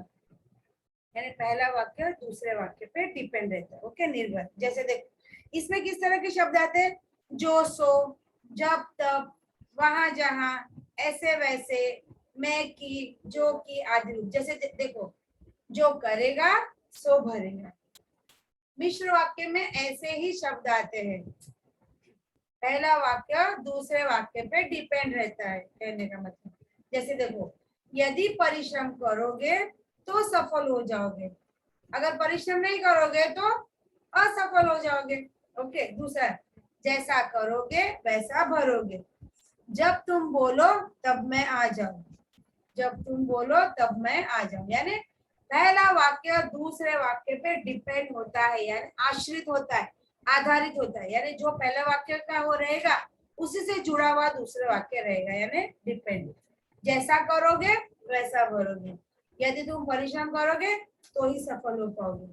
यानी पहला वाक्य दूसरे वाक्य पे डिपेंड रहता है। ओके, निर्भर। जैसे देख, इसमें किस तरह के शब्द आते हैं? जो सो, जब तब, वहां जहां, ऐसे वैसे, मैं की, जो की आदि रूप। जैसे देखो, जो करेगा सो भरेगा, मिश्र वाक्य में ऐसे ही शब्द आते हैं, पहला वाक्य दूसरे वाक्य पे डिपेंड रहता है, कहने का मतलब। जैसे देखो, यदि परिश्रम करोगे तो सफल हो जाओगे, अगर परिश्रम नहीं करोगे तो असफल हो जाओगे। ओके, दूसरा, जैसा करोगे वैसा भरोगे, जब तुम बोलो तब मैं आ जाऊं, जब तुम बोलो तब मैं आ जाऊं, यानी पहला वाक्य दूसरे वाक्य पे डिपेंड होता है, यानी आश्रित होता है, आधारित होता है, यानी जो पहले वाक्य का वो रहेगा उसी से जुड़ा हुआ दूसरे वाक्य रहेगा, यानी डिपेंड। जैसा करोगे वैसा भरोगे, यदि तुम परिश्रम करोगे तो ही सफल हो पाओगे,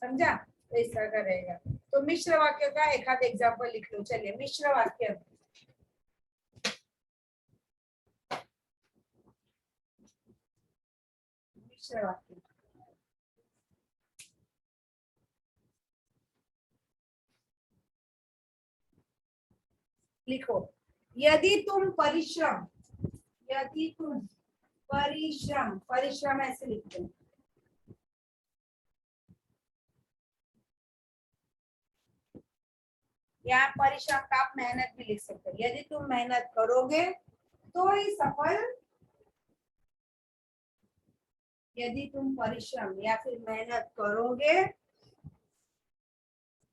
समझा? तो इस तरह का रहेगा। तो मिश्र वाक्य का एक आध एग्जाम्पल लिख लो। चलिए, मिश्र वाक्य, मिश्र वाक्य लिखो, यदि तुम परिश्रम, यदि तुम परिश्रम, परिश्रम ऐसे लिखते हैं, यहाँ परिश्रम का आप मेहनत भी लिख सकते हो, यदि तुम मेहनत करोगे तो ही सफल, यदि तुम परिश्रम या फिर मेहनत करोगे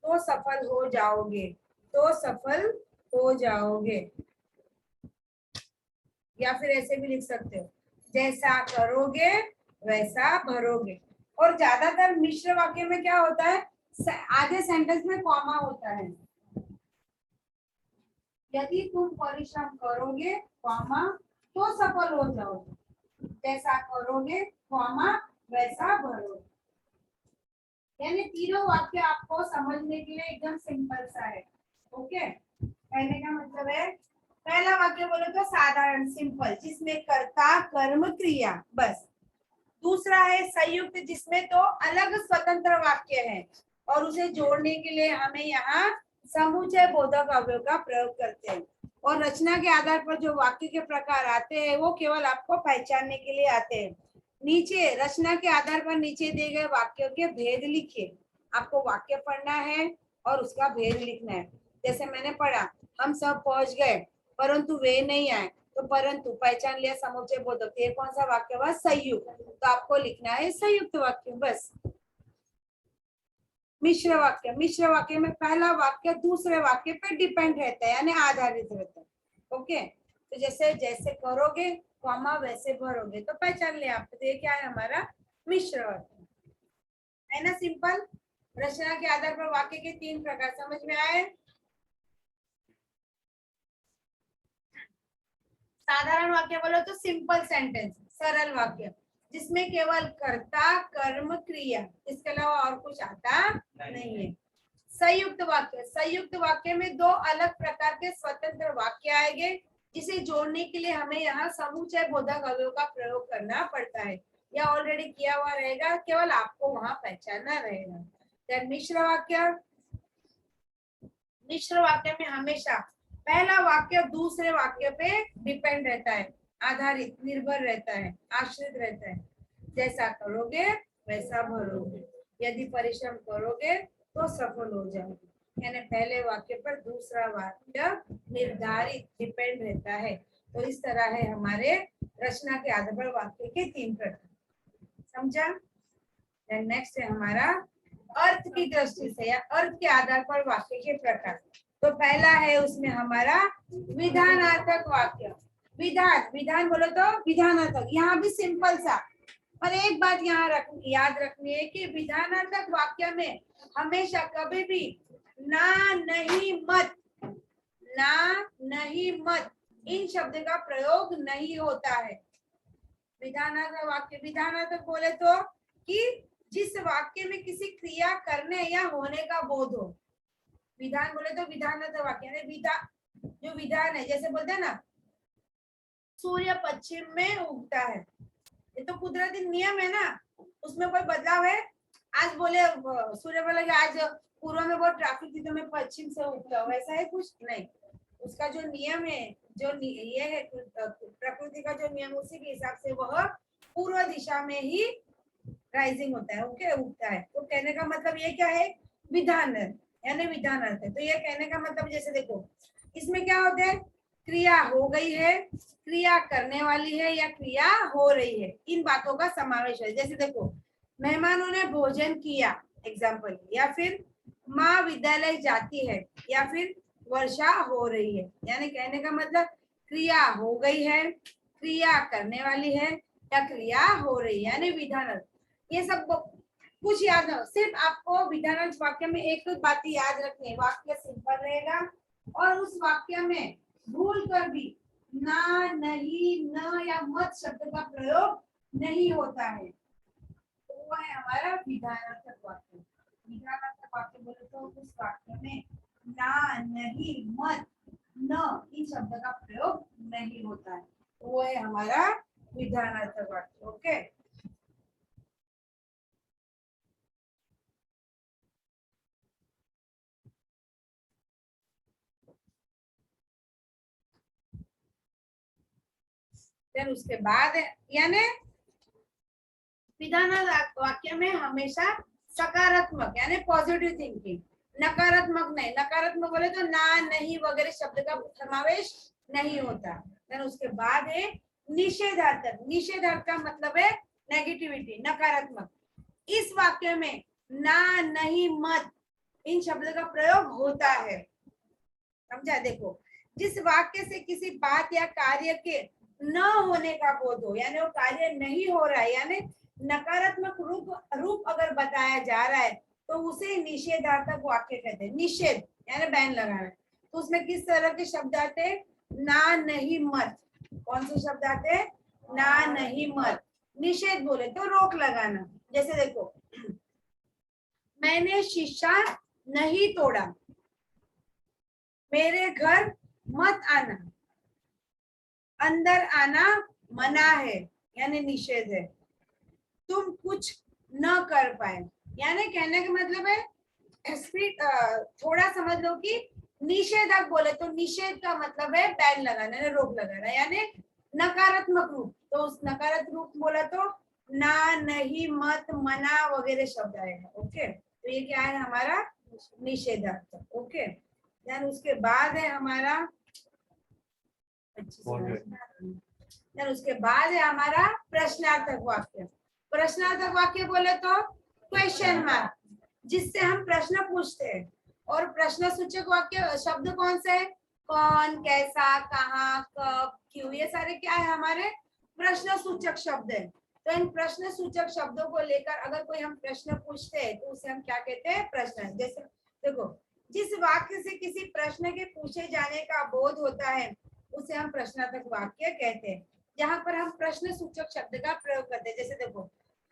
तो सफल हो जाओगे, तो सफल हो जाओगे। या फिर ऐसे भी लिख सकते हो, जैसा करोगे वैसा भरोगे। और ज्यादातर मिश्र वाक्य में क्या होता है, आधे सेंटेंस में कॉमा होता है, यदि तुम परिश्रम करोगे कॉमा तो सफल हो जाओगे, जैसा करोगे कॉमा वैसा भरोगे। यानी तीनों वाक्य आपको समझने के लिए एकदम सिंपल सा है। ओके, कहने का मतलब है, पहला वाक्य बोलो तो साधारण सिंपल, जिसमें कर्ता कर्म क्रिया बस। दूसरा है संयुक्त, जिसमें तो अलग स्वतंत्र वाक्य है और उसे जोड़ने के लिए हमें यहाँ समुच्चय बोधक अवयव का प्रयोग करते हैं। और रचना के आधार पर जो वाक्य के प्रकार आते हैं वो केवल आपको पहचानने के लिए आते हैं। नीचे रचना के आधार पर नीचे दिए गए वाक्यों के भेद लिखिए, आपको वाक्य पढ़ना है और उसका भेद लिखना है। जैसे मैंने पढ़ा, हम सब पहुंच गए परंतु वे नहीं आए, तो परंतु पहचान लिया समुच्चय बोधक, ये कौन सा वाक्य हुआ, संयुक्त, तो आपको लिखना है संयुक्त वाक्य बस। मिश्र वाक्य, मिश्र वाक्य में पहला वाक्य दूसरे वाक्य पे डिपेंड रहता है, यानी आधारित रहता है। ओके, तो जैसे जैसे करोगे कॉमा वैसे भरोगे, तो पहचान लिया आप, तो ये क्या है हमारा मिश्र वाक्य है ना, सिंपल। रचना के आधार पर वाक्य के तीन प्रकार समझ में आए। साधारण वाक्य बोलो तो सिंपल सेंटेंस, सरल वाक्य, जिसमें केवल कर्ता कर्म क्रिया, इसके अलावा और कुछ आता नहीं है। संयुक्त वाक्य, संयुक्त वाक्य में दो अलग प्रकार के स्वतंत्र वाक्य आएंगे, जिसे जोड़ने के लिए हमें यहाँ समुच्चय बोधक अवयव का प्रयोग करना पड़ता है, या ऑलरेडी किया हुआ रहेगा, केवल आपको वहां पहचानना रहेगा। देन मिश्र वाक्य, मिश्र वाक्य में हमेशा पहला वाक्य दूसरे वाक्य पे डिपेंड रहता है, आधारित, निर्भर रहता है, आश्रित रहता है। जैसा करोगे वैसा भरोगे, यदि परिश्रम करोगे तो सफल हो जाओगे, यानी पहले वाक्य पर दूसरा वाक्य निर्धारित, डिपेंड रहता है। तो इस तरह है हमारे रचना के आधार पर वाक्य के तीन प्रकार, समझा? नेक्स्ट है हमारा अर्थ की दृष्टि से या अर्थ के आधार पर वाक्य के प्रकार। तो पहला है उसमें हमारा विधानार्थक वाक्य। विधान, विधान बोलो तो विधानार्थक, यहाँ भी सिंपल सा, पर एक बात यहाँ याद रखनी है कि विधानार्थक वाक्य में हमेशा कभी भी ना, नहीं, मत, ना, नहीं, मत, इन शब्द का प्रयोग नहीं होता है। विधानार्थक वाक्य, विधानार्थक बोले तो कि जिस वाक्य में किसी क्रिया करने या होने का बोध हो। विधान बोले तो विधानार्थक वाक्य, यानी विधान, जो विधान है, जैसे बोलते हैं ना सूर्य पश्चिम में उगता है, ये तो कुदरती नियम है ना, उसमें कोई बदलाव है? आज बोले सूर्य बोला कि आज पूर्व में बहुत ट्रैफिक थी तो मैं पश्चिम से उगता हूँ, ऐसा है कुछ नहीं। उसका जो नियम है, जो ये है प्रकृति का जो नियम, उसी के हिसाब से वह पूर्व दिशा में ही राइजिंग होता है, ओके, उगता है। तो कहने का मतलब ये क्या है विधान यानी विधानार्थ है। तो ये कहने का मतलब जैसे देखो इसमें क्या होता है, क्रिया हो गई है, क्रिया करने वाली है या क्रिया हो रही है, इन बातों का समावेश है। जैसे देखो मेहमानों ने भोजन किया एग्जाम्पल, या फिर माँ विद्यालय जाती है, या फिर वर्षा हो रही है। यानी कहने का मतलब क्रिया हो गई है, क्रिया करने वाली है या क्रिया हो रही है, यानी विधान। ये सब कुछ याद रखो, सिर्फ आपको विधान वाक्य में एक बात याद रखनी है, वाक्य सिंपल रहेगा और उस वाक्य में भूल कर भी ना, नहीं, न या मत शब्द का प्रयोग नहीं होता है। तो वो है हमारा विधानार्थक वाक्य। विधानार्थक वाक्य बोले तो उस वाक्य में ना, नहीं, मत, न इन शब्द का प्रयोग नहीं होता है, तो वो है हमारा विधानार्थक वाक्य। ओके, फिर उसके बाद यानी विधानार्थक वाक्य में हमेशा सकारात्मक यानी पॉजिटिव थिंकिंग, नकारात्मक नहीं। नकारात्मक बोले तो ना, नहीं वगैरह शब्द का समावेश नहीं होता। फिर उसके बाद है निषेधार्थक। निषेधार्थक का मतलब है नेगेटिविटी, नकारात्मक। इस वाक्य में ना, नहीं, मत इन शब्द का प्रयोग होता है। समझा? देखो जिस वाक्य से किसी बात या कार्य के न होने का बोध हो, यानी वो कार्य नहीं हो रहा है, यानी नकारात्मक रूप अगर बताया जा रहा है, तो उसे निषेधार्थक वाक्य कहते हैं। निषेध यानी बैन लगाना। तो उसमें किस तरह के शब्द आते हैं? ना, नहीं, मत। कौन से शब्द आते हैं? ना, नहीं, मत। निषेध बोले तो रोक लगाना। जैसे देखो मैंने शीशा नहीं तोड़ा, मेरे घर मत आना, अंदर आना मना है यानी निषेध है, तुम कुछ न कर पाए। यानी कहने का मतलब है थोड़ा समझ लो कि निषेधक बोले तो निषेध का मतलब है बैन लगाना, रोक लगाना, यानी नकारात्मक रूप। तो उस नकारात्मक रूप बोला तो ना, नहीं, मत, मना वगैरह शब्द आएगा। ओके, तो ये क्या है हमारा निषेधार्थक। ओके, देन उसके बाद है हमारा देन उसके बाद है हमारा प्रश्नार्थक वाक्य। प्रश्नार्थक वाक्य बोले तो क्वेश्चन मार्क, जिससे हम प्रश्न पूछते हैं। और प्रश्न सूचक वाक्य शब्द कौन से है? कौन, कैसा, कहाँ, कब, क्यों, ये सारे क्या है हमारे प्रश्न सूचक शब्द है। तो इन प्रश्न सूचक शब्दों को लेकर अगर कोई हम प्रश्न पूछते हैं तो उसे हम क्या कहते हैं? प्रश्न। जैसे देखो जिस वाक्य से किसी प्रश्न के पूछे जाने का बोध होता है उसे हम प्रश्नार्थक वाक्य कहते हैं, जहां पर हम प्रश्न सूचक शब्द का प्रयोग करते हैं। जैसे देखो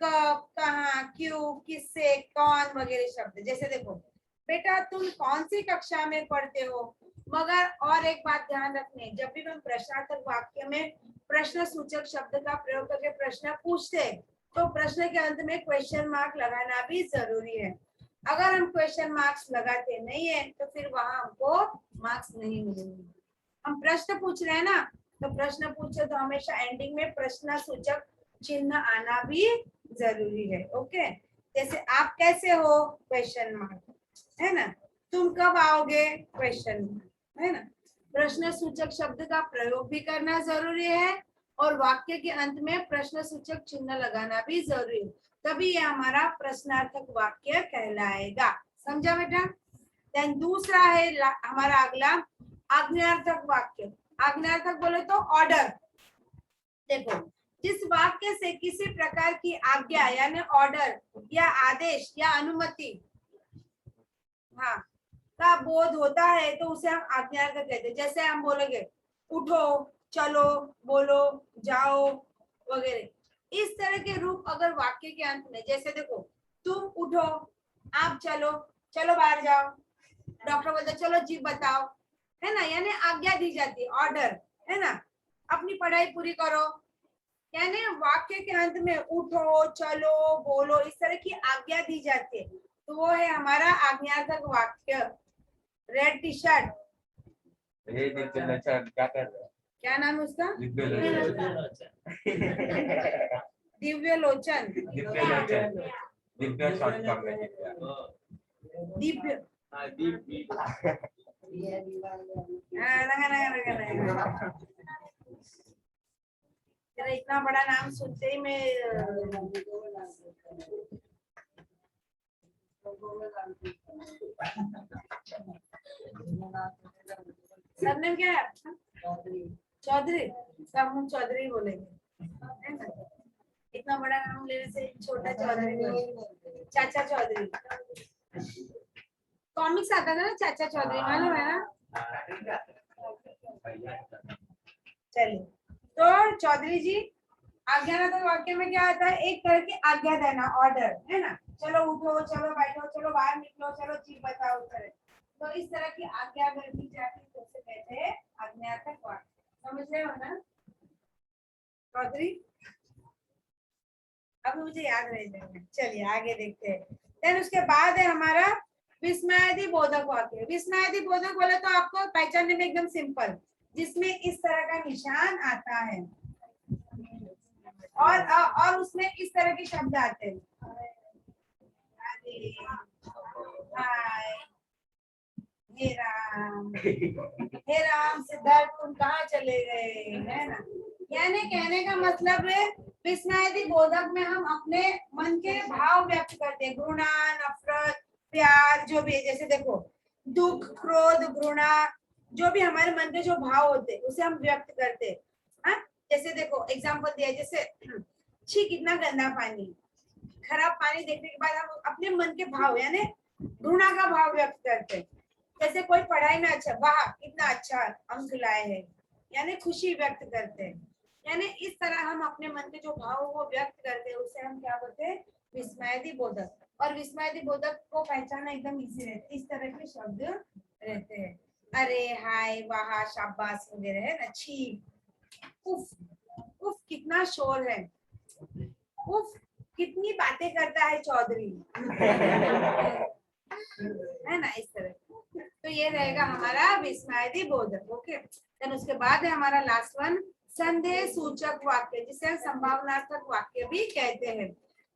कब, कहाँ, क्यों, किससे, कौन वगैरह शब्द। जैसे देखो बेटा तुम कौन सी कक्षा में पढ़ते हो। मगर और एक बात ध्यान रखनी, जब भी हम प्रश्नार्थक वाक्य में प्रश्न सूचक शब्द का प्रयोग करके प्रश्न पूछते हैं तो प्रश्न के अंत में क्वेश्चन मार्क लगाना भी जरूरी है। अगर हम क्वेश्चन मार्क्स लगाते नहीं है तो फिर वहां हमको मार्क्स नहीं मिलेंगे। हम प्रश्न पूछ रहे हैं ना, तो प्रश्न पूछे तो हमेशा एंडिंग में प्रश्न सूचक चिन्ह आना भी जरूरी है। ओके, जैसे आप कैसे हो, क्वेश्चन मार्क, है ना। तुम कब आओगे, क्वेश्चन मार्क, है ना। प्रश्न सूचक शब्द का प्रयोग भी करना जरूरी है और वाक्य के अंत में प्रश्न सूचक चिन्ह लगाना भी जरूरी है, तभी ये हमारा प्रश्नार्थक वाक्य कहलाएगा। समझा बेटा? देन दूसरा है हमारा अगला आज्ञार्थक वाक्य। आज्ञार्थक बोले तो ऑर्डर। देखो जिस वाक्य से किसी प्रकार की आज्ञा यानी ऑर्डर या आदेश या अनुमति हाँ का बोध होता है तो उसे हम आज्ञार्थक कहते हैं। जैसे हम बोलेंगे उठो, चलो, बोलो, जाओ वगैरह, इस तरह के रूप अगर वाक्य के अंत में, जैसे देखो तुम उठो, आप चलो, चलो बाहर जाओ, डॉक्टर बोलते चलो जी बताओ, है ना, यानी आज्ञा दी जाती है, ऑर्डर, है ना। अपनी पढ़ाई पूरी करो, यानी वाक्य के अंत में उठो, चलो, बोलो, इस तरह की आज्ञा दी जाती है, तो वो है हमारा आज्ञार्थक वाक्य। रेड टी शर्ट, क्या कर रहे हैं? क्या नाम है उसका? दिव्य लोचन। दिव्य लोचन। दिव्य लोचन, दिव्य शॉर्ट फॉर्म में दिव्य। दीप दिया दीवार हाँ, तेरा इतना बड़ा नाम सुनते ही मैं सरनेम क्या है आपका? चौधरी। सब हम चौधरी बोलेंगे, है ना? इतना बड़ा नाम लेने से छोटा चौधरी बोलेंगे। चाचा चौधरी। कॉमिक्स आता था ना चाचा चौधरी, मालूम है ना? चलिए, तो चौधरी जी, आज्ञानात्मक वाक्य में क्या आता है? एक तरह की आज्ञा देना, ऑर्डर, है ना? चलो उठो, चलो बैठो, चलो बाहर निकलो, चलो चीज बताओ, करे। तो इस तरह की आज्ञा अगर दी जाती है तो उसे कहते हैं आज्ञानात्मक वाक्य। समझ रहे हो ना चौधरी? अब मुझे याद रह जाएगा। चलिए आगे देखते हैं। देन उसके बाद है हमारा विस्मयादि बोधक वाक्य। विस्मयादि बोधक बोले तो आपको पहचानने में एकदम सिंपल, जिसमें इस तरह का निशान आता है और उसमें इस तरह के शब्द आते हैं। हाय, हे राम, सिद्धार्थ तुम कहाँ चले गए, है ना? यानी कहने का मतलब है विस्मयादि बोधक में हम अपने मन के भाव व्यक्त करते हैं, घृणा, नफरत, प्यार, जो भी है। जैसे देखो, दुख, क्रोध, घृणा, जो भी हमारे मन के जो भाव होते हैं उसे हम व्यक्त करते हैं। हाँ, जैसे देखो एग्जांपल दिया, जैसे छी कितना गंदा पानी, खराब पानी देखने के बाद हम अपने मन के भाव यानी घृणा का भाव व्यक्त करते हैं। जैसे कोई पढ़ाई में अच्छा, वाह कितना अच्छा अंक लाए हैं, यानी खुशी व्यक्त करते हैं। यानी इस तरह हम अपने मन के जो भाव वो व्यक्त करते हैं, उसे हम क्या बोलते हैं? विस्मयादि बोधक। और विस्मयादि बोधक को पहचानना एकदम इजी रहता है, इस तरह के शब्द रहते हैं। अरे, हाय, वाह, शाबाश वगैरह, है ना? छी, उफ, उफ कितना शोर है, उफ कितनी बातें करता है चौधरी, है ना? इस तरह। तो ये रहेगा हमारा विस्मयादि बोधक। ओके, देन उसके बाद है हमारा लास्ट वन संदेह सूचक वाक्य, जिसे हम संभावनात्मक वाक्य भी कहते हैं।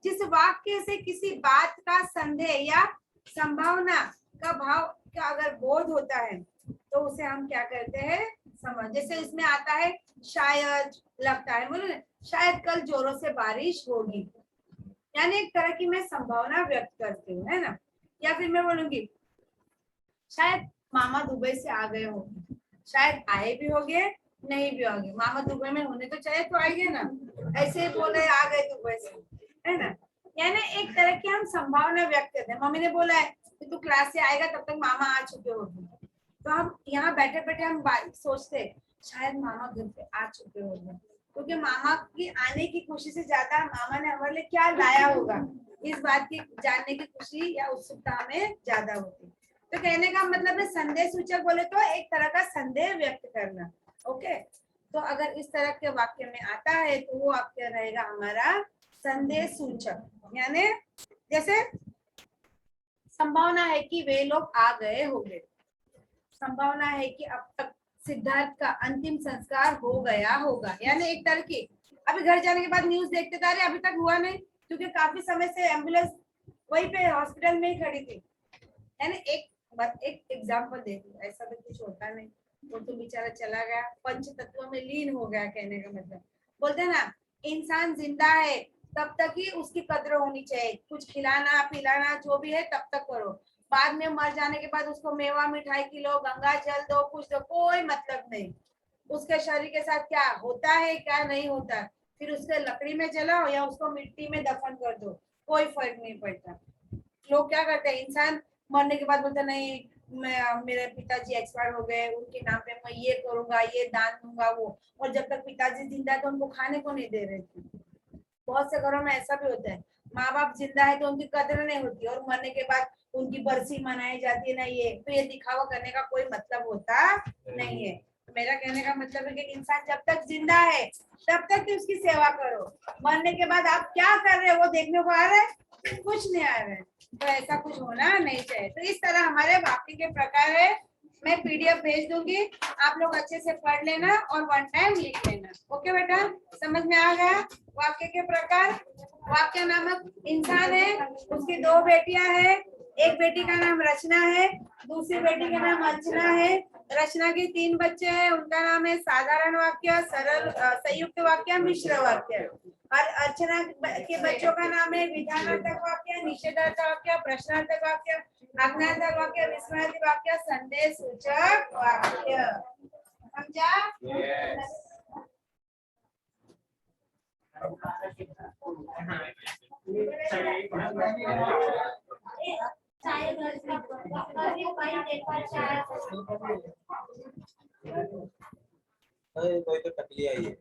जिस वाक्य से किसी बात का संदेह या संभावना का भाव का अगर बोध होता है तो उसे हम क्या करते हैं? समझ। जैसे इसमें आता है शायद, लगता है, बोलो ना, शायद कल जोरों से बारिश होगी, यानी एक तरह की मैं संभावना व्यक्त करती हूँ, है ना? या फिर मैं बोलूंगी शायद मामा दुबई से आ गए होंगे, शायद आए भी होंगे, नहीं भी होंगे। मामा दुबई में होने तो चाहिए तो आएंगे ना, ऐसे ही बोले आ गए दुबई से, है ना? यानी एक तरह की हम संभावना व्यक्त करते हैं। मम्मी ने बोला है कि तू क्लास से आएगा तब तक मामा आ चुके होंगे, तो हम यहाँ बैठे बैठे हम सोचते शायद मामा घर पे आ चुके होंगे, क्योंकि मामा की आने की खुशी से ज्यादा मामा ने हमारे लिए क्या लाया होगा, इस बात की जानने की खुशी या उत्सुकता हमें ज्यादा होती। तो कहने का मतलब है संदेह सूचक बोले तो एक तरह का संदेह व्यक्त करना। ओके, तो अगर इस तरह के वाक्य में आता है तो वो वाक्य रहेगा हमारा संदेह सूचक। यानी जैसे संभावना है कि वे लोग आ गए होंगे, संभावना है कि अब तक सिद्धार्थ का अंतिम संस्कार हो गया होगा, यानी एक तरह की अभी घर जाने के बाद न्यूज देखते थे, अरे अभी तक हुआ नहीं, क्योंकि काफी समय से एम्बुलेंस वहीं पे हॉस्पिटल में ही खड़ी थी। यानी एक एग्जाम्पल दे दूं, ऐसा तो कुछ होता नहीं, वो तो बेचारा चला गया, पंच तत्वों में लीन हो गया। कहने का मतलब बोलते हैं ना, इंसान जिंदा है तब तक ही उसकी कद्र होनी चाहिए, कुछ खिलाना पिलाना जो भी है तब तक करो, बाद में मर जाने के बाद उसको मेवा मिठाई खिलो, गंगा जल दो, कुछ दो, कोई मतलब नहीं। उसके शरीर के साथ क्या होता है क्या नहीं होता, फिर उसके लकड़ी में जलाओ या उसको मिट्टी में दफन कर दो, कोई फर्क नहीं पड़ता। लोग क्या करते हैं, इंसान मरने के बाद बोलते नहीं मैं, मेरे पिताजी एक्सपायर हो गए, उनके नाम पे मैं ये करूंगा, ये दान दूंगा वो, और जब तक पिताजी जिंदा है तो उनको खाने को नहीं दे रहे थे। बहुत से घरों में ऐसा भी होता है, माँ बाप जिंदा है तो उनकी कदर नहीं होती और मरने के बाद उनकी बरसी मनाई जाती है ना, ये तो ये दिखावा करने का कोई मतलब होता नहीं है। मेरा कहने का मतलब है कि इंसान जब तक जिंदा है तब तक ही उसकी सेवा करो, मरने के बाद आप क्या कर रहे हो वो देखने को आ रहा है, कुछ नहीं आ रहा है, तो ऐसा कुछ होना नहीं चाहिए। तो इस तरह हमारे वाक्य के प्रकार है, मैं पीडीएफ भेज दूंगी, आप लोग अच्छे से पढ़ लेना और वन टाइम लिख लेना। ओके बेटा, समझ में आ गया? वाक्य के प्रकार, वाक्य नामक इंसान है, उसकी दो बेटियां हैं, एक बेटी का नाम रचना है, दूसरी बेटी का नाम अर्चना है। रचना के 3 बच्चे हैं, उनका नाम है साधारण वाक्य, सरल संयुक्त वाक्य, मिश्र वाक्य। और अर्चना के बच्चों का नाम है विधानार्थक वाक्य, निषेधार्थक वाक्य, प्रश्नार्थक वाक्य, आज्ञार्थक वाक्य, विस्मयार्थक वाक्य, संदेश सूचक वाक्य। समझा? कोई तो टकली आई है।